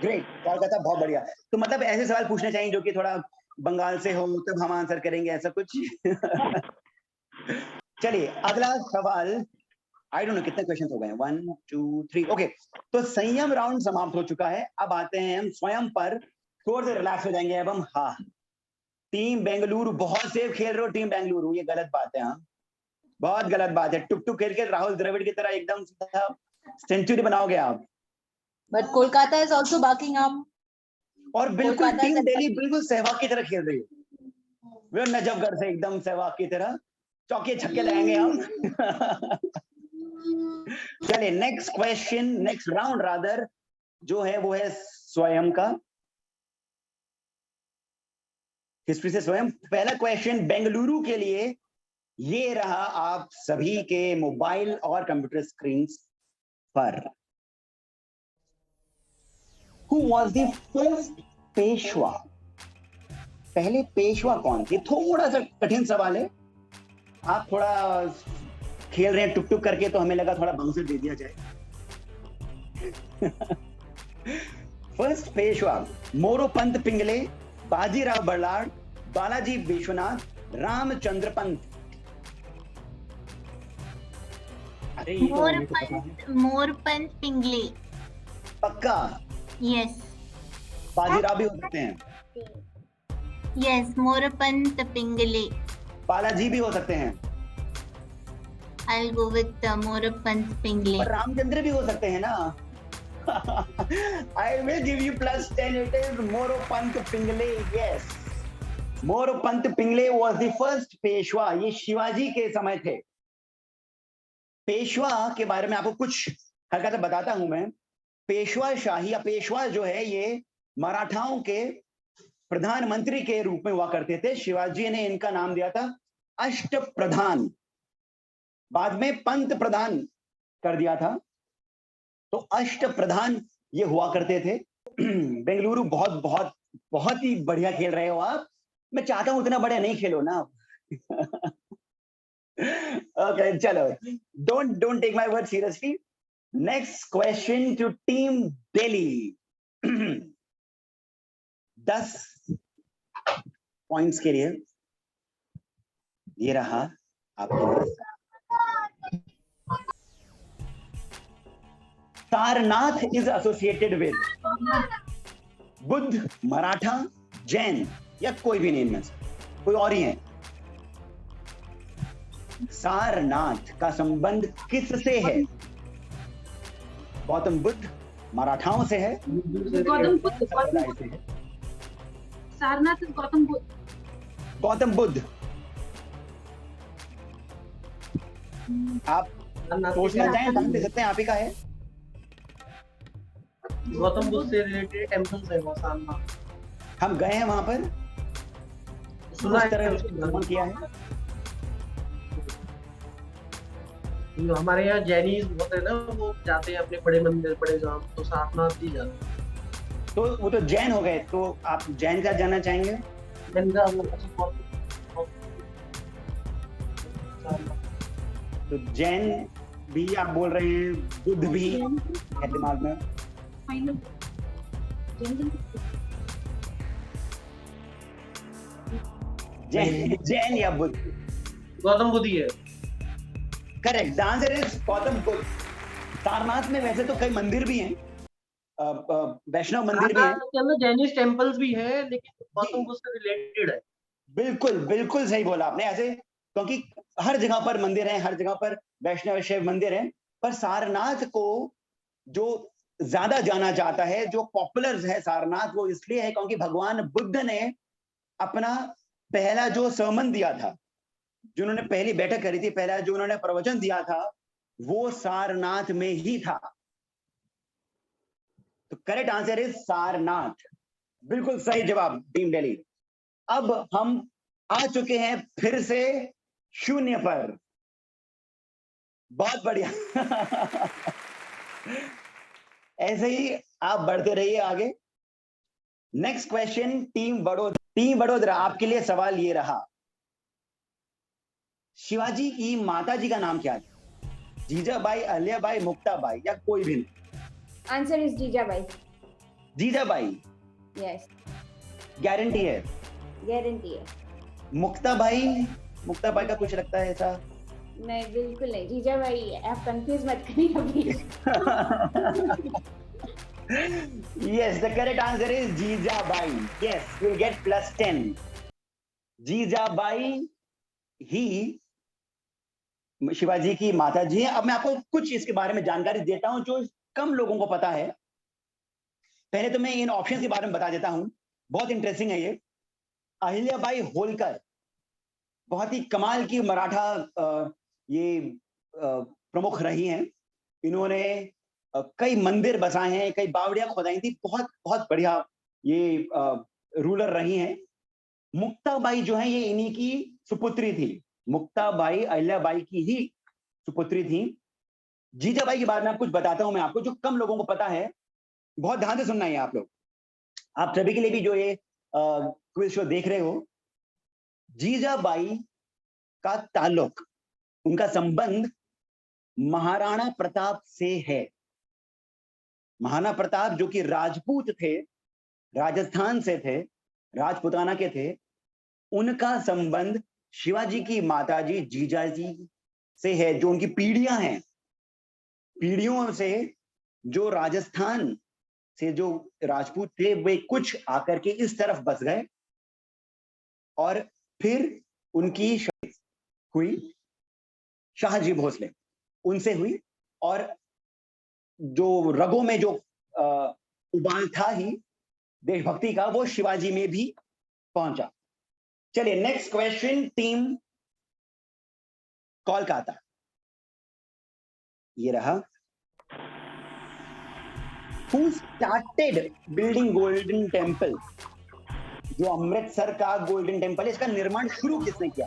ग्रेट, कोलकाता बहुत बढ़िया। तो मतलब ऐसे सवाल पूछने चाहिए जो कि थोड़ा बंगाल से हो तब हम आंसर करेंगे, ऐसा कुछ। चलिए अगला सवाल। आई डोंट नो कितने क्वेश्चन हो गए, 1 2 3। ओके, तो संयम राउंड समाप्त हो चुका है। अब आते हैं हम स्वयं पर, थोड़ा सा रिलैक्स हो जाएंगे अब हम। हाँ, टीम बेंगलुरु बहुत सेफ खेल रहे हो। टीम बेंगलुरु, ये गलत बात है। हाँ, बहुत गलत बात है। टुक खेल के राहुल द्रविड़ की तरह एकदम सेंचुरी बनाओगे आप। But Kolkata is also backing up. और बिल्कुल टीम दिल्ली बिल्कुल सहवाग की तरह खेल रही है। वो नजफगढ़ से एकदम सहवाग की तरह चौके छक्के लगाएंगे हम। चलिए next question, next round rather जो है वो है स्वयं का, हिस्ट्री से स्वयं। पहला क्वेश्चन बेंगलुरु के लिए ये रहा आप सभी के मोबाइल और कंप्यूटर स्क्रीन पर। Who was the first Peshwa? पहले पेशवा कौन थे? थोड़ा सा कठिन सवाल है। आप थोड़ा खेल रहे हैं टुक करके तो हमें लगा थोड़ा बाउंसर दे दिया जाए। फर्स्ट पेशवा मोरोपंत पिंगले, बाजीराव बर्लाड, बालाजी विश्वनाथ, रामचंद्र पंत। अरे मोरपंत पिंगले। पक्का? यस। बाजीराव भी हो सकते हैं। यस, मोरपंत पिंगले। बालाजी भी हो सकते हैं। I'll go with Moropant Pingle. और रामचंद्र भी हो सकते हैं ना। I will give you +10. It is Moropant Pingle. Yes. Moropant Pingle was the first Peshwa. ये शिवाजी के समय थे. पेशवा के बारे में आपको कुछ हल्का सा बताता हूं मैं. पेशवा शाही या पेशवा जो है ये मराठाओं के प्रधानमंत्री के रूप में हुआ करते थे. शिवाजी ने इनका नाम दिया था अष्टप्रधान. बाद में पंत प्रधान कर दिया था. तो अष्टप्रधान ये हुआ करते थे. बेंगलुरु बहुत बहुत बहुत ही बढ़िया खेल रहे हो आप. मैं चाहता हूं उतना बढ़िया नहीं खेलो ना. ओके चलो. Don't take my word seriously. Next question to team Delhi. 10 points के लिए ये रहा आपके. Sarnath is associated with Buddha, Maratha, Jain या कोई भी नहीं इनमें से. कोई और ही है. सारनाथ का संबंध किससे है? गौतम बुद्ध मराठाओं से है. गौतम बुद्ध. से है. सारनाथ is गौतम बुद्ध. गौतम बुद्ध. आप सोचना चाहें तो दे सकते हैं. आप ही का है. गौतम बुद्ध से रिलेटेड टेम्पल्स है वो सारनाथ. हम गए हैं वहां पर. सुना उस है तरह उसको भ्रमण किया है. हमारे यहाँ जैनीज होते हैं ना, वो जाते हैं अपने बड़े मंदिर बड़े धाम, तो सारनाथ ही जाते हैं. तो वो तो जैन हो गए. तो आप जैन का जानना चाहेंगे? गंगा तो जैन भी आप बोल रहे हैं, बुद्ध भी है दिमाग में. जैन या बुद्ध. गौतम बुद्ध ही है. Correct. The answer is Gautam Buddha. Sarnath में वैसे तो कई मंदिर भी हैं. वैष्णव मंदिर भी हैं. जैनिश टेम्पल्स भी हैं, लेकिन गौतम बुद्ध से रिलेटेड है. बिल्कुल बिल्कुल सही बोला आपने. ऐसे क्योंकि हर जगह पर मंदिर हैं, हर जगह पर वैष्णव शिव मंदिर हैं. पर सारनाथ को जो ज्यादा जाना जाता है, जो पॉपुलर है सारनाथ, वो इसलिए है क्योंकि भगवान बुद्ध ने अपना पहला जो सर्मन दिया था, जो उन्होंने पहली बैठक करी थी, पहला जो उन्होंने प्रवचन दिया था, वो सारनाथ में ही था. तो करेक्ट आंसर इज सारनाथ. बिल्कुल सही जवाब टीम दिल्ली. अब हम आ चुके हैं फिर से 0 पर. बहुत बढ़िया. ऐसे ही आप बढ़ते रहिए आगे. Next question team Vadodara. आपके लिए सवाल ये रहा. शिवाजी की माता जी का नाम क्या है? जीजाबाई, अहिल्याबाई, मुक्ताबाई या कोई भी नहीं? Answer is Jijabai. Jijabai. Yes. Guarantee है? Guarantee है. मुक्ताबाई का कुछ लगता है ऐसा? नहीं, बिल्कुल नहीं. जीजाबाई है. आप कंफ्यूज मत करिए अभी. Yes, the correct answer is Jijabai. Yes, you'll get +10. Jijabai ही शिवाजी की माता जी है. अब मैं आपको कुछ इसके बारे में जानकारी देता हूं जो कम लोगों को पता है. पहले तो मैं इन ऑप्शन के बारे में बता देता हूं. बहुत इंटरेस्टिंग है ये. अहिल्याबाई होलकर बहुत ही कमाल की मराठा प्रमुख रही हैं. इन्होंने कई मंदिर बसाए हैं, कई बावड़ियां खोदाई थी. बहुत बहुत बढ़िया ये रूलर रही हैं. मुक्ताबाई जो है ये इन्हीं की सुपुत्री थी. मुक्ताबाई अहिल्याबाई की ही सुपुत्री थी. जीजाबाई के बारे में कुछ बताता हूं मैं आपको, जो कम लोगों को पता है. बहुत ध्यान से सुनना है आप लोग. आप सभी के लिए भी जो ये क्विज शो देख रहे हो. जीजाबाई का ताल्लुक, उनका संबंध महाराणा प्रताप से है. महाराणा प्रताप जो कि राजपूत थे, राजस्थान से थे, राजपुताना के थे. उनका संबंध शिवाजी की माताजी जीजाजी से है, जो उनकी पीढ़ियां हैं. पीढ़ियों से जो राजस्थान से जो राजपूत थे, वे कुछ आकर के इस तरफ बस गए और फिर उनकी शादी हुई शाहजी भोसले, उनसे हुई. और जो रगों में जो उबाल था ही देशभक्ति का, वो शिवाजी में भी पहुंचा। चलिए नेक्स्ट क्वेश्चन, टीम कोलकाता, ये रहा। Who started building Golden Temple? जो अमृतसर का गोल्डन टेम्पल है, इसका निर्माण शुरू किसने किया?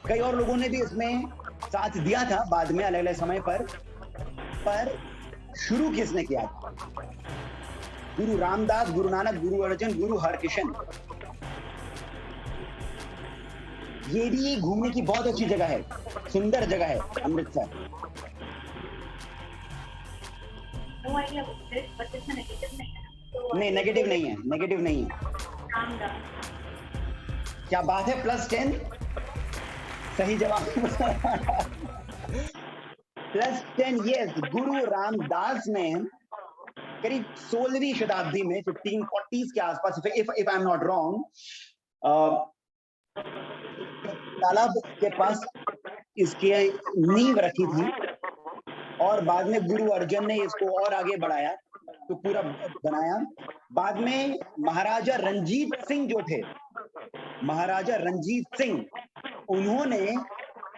कई और लोगों ने भी इसमें साथ दिया था बाद में अलग अलग समय पर शुरू किसने किया? गुरु रामदास, गुरु नानक, गुरु अर्जन, गुरु हरकृष्ण। ये भी घूमने की बहुत अच्छी जगह है, सुंदर जगह है Amritsar. No idea about it, but इसमें नेगेटिव नहीं है। तो नहीं, नेगेटिव नहीं है, नेगेटिव नहीं है। रामदास। क्या बात है, +10 सही जवाब। +10 यस, गुरु रामदास ने करीब 16वीं शताब्दी में 1540s के आसपास, if I am not wrong, तालाब के पास इसकी नींव रखी थी और बाद में गुरु अर्जन ने इसको और आगे बढ़ाया तो पूरा बनाया। बाद में महाराजा रंजीत सिंह जो थे, महाराजा रंजीत सिंह, उन्होंने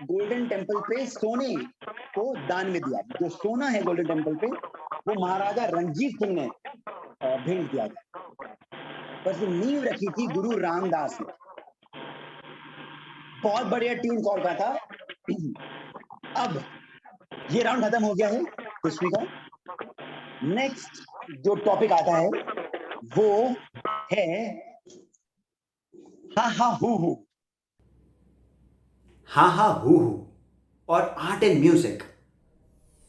गोल्डन टेम्पल पे सोने को दान में दिया। जो सोना है गोल्डन टेम्पल पे वो महाराजा रंजीत सिंह ने भेंट दिया था, बस नींव रखी थी गुरु रामदास ने। बहुत बढ़िया टीम कोलकाता। अब ये राउंड खत्म हो गया है कुश्ती का। नेक्स्ट जो टॉपिक आता है वो है हा हा हू हू। हा हा हू हू और आर्ट एंड म्यूजिक।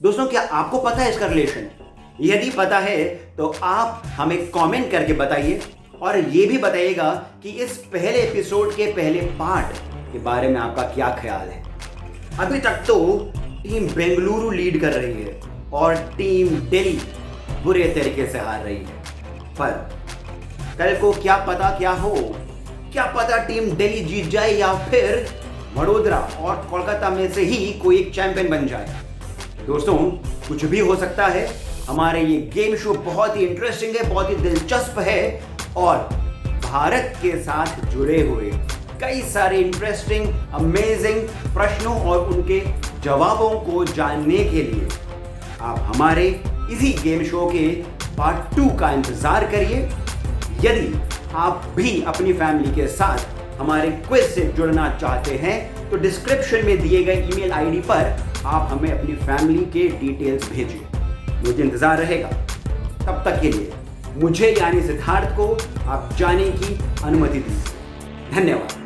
दोस्तों, क्या आपको पता है इसका रिलेशन? यदि पता है तो आप हमें कमेंट करके बताइए और ये भी बताइएगा कि इस पहले एपिसोड के पहले पार्ट के बारे में आपका क्या ख्याल है। अभी तक तो टीम बेंगलुरु लीड कर रही है और टीम दिल्ली बुरे तरीके से हार रही है, पर कल को क्या पता क्या हो, क्या पता टीम दिल्ली जीत जाए या फिर वडोदरा और कोलकाता में से ही कोई एक चैंपियन बन जाए। दोस्तों, कुछ भी हो सकता है। हमारे ये गेम शो बहुत ही इंटरेस्टिंग है, बहुत ही दिलचस्प है और भारत के साथ जुड़े हुए कई सारे इंटरेस्टिंग अमेजिंग प्रश्नों और उनके जवाबों को जानने के लिए आप हमारे इसी गेम शो के पार्ट 2 का इंतजार करिए। यदि आप भी अपनी फैमिली के साथ हमारे क्विज से जुड़ना चाहते हैं तो डिस्क्रिप्शन में दिए गए ईमेल आईडी पर आप हमें अपनी फैमिली के डिटेल्स भेजिए। मुझे इंतजार रहेगा। तब तक के लिए मुझे यानी सिद्धार्थ को आप जाने की अनुमति दीजिए। धन्यवाद।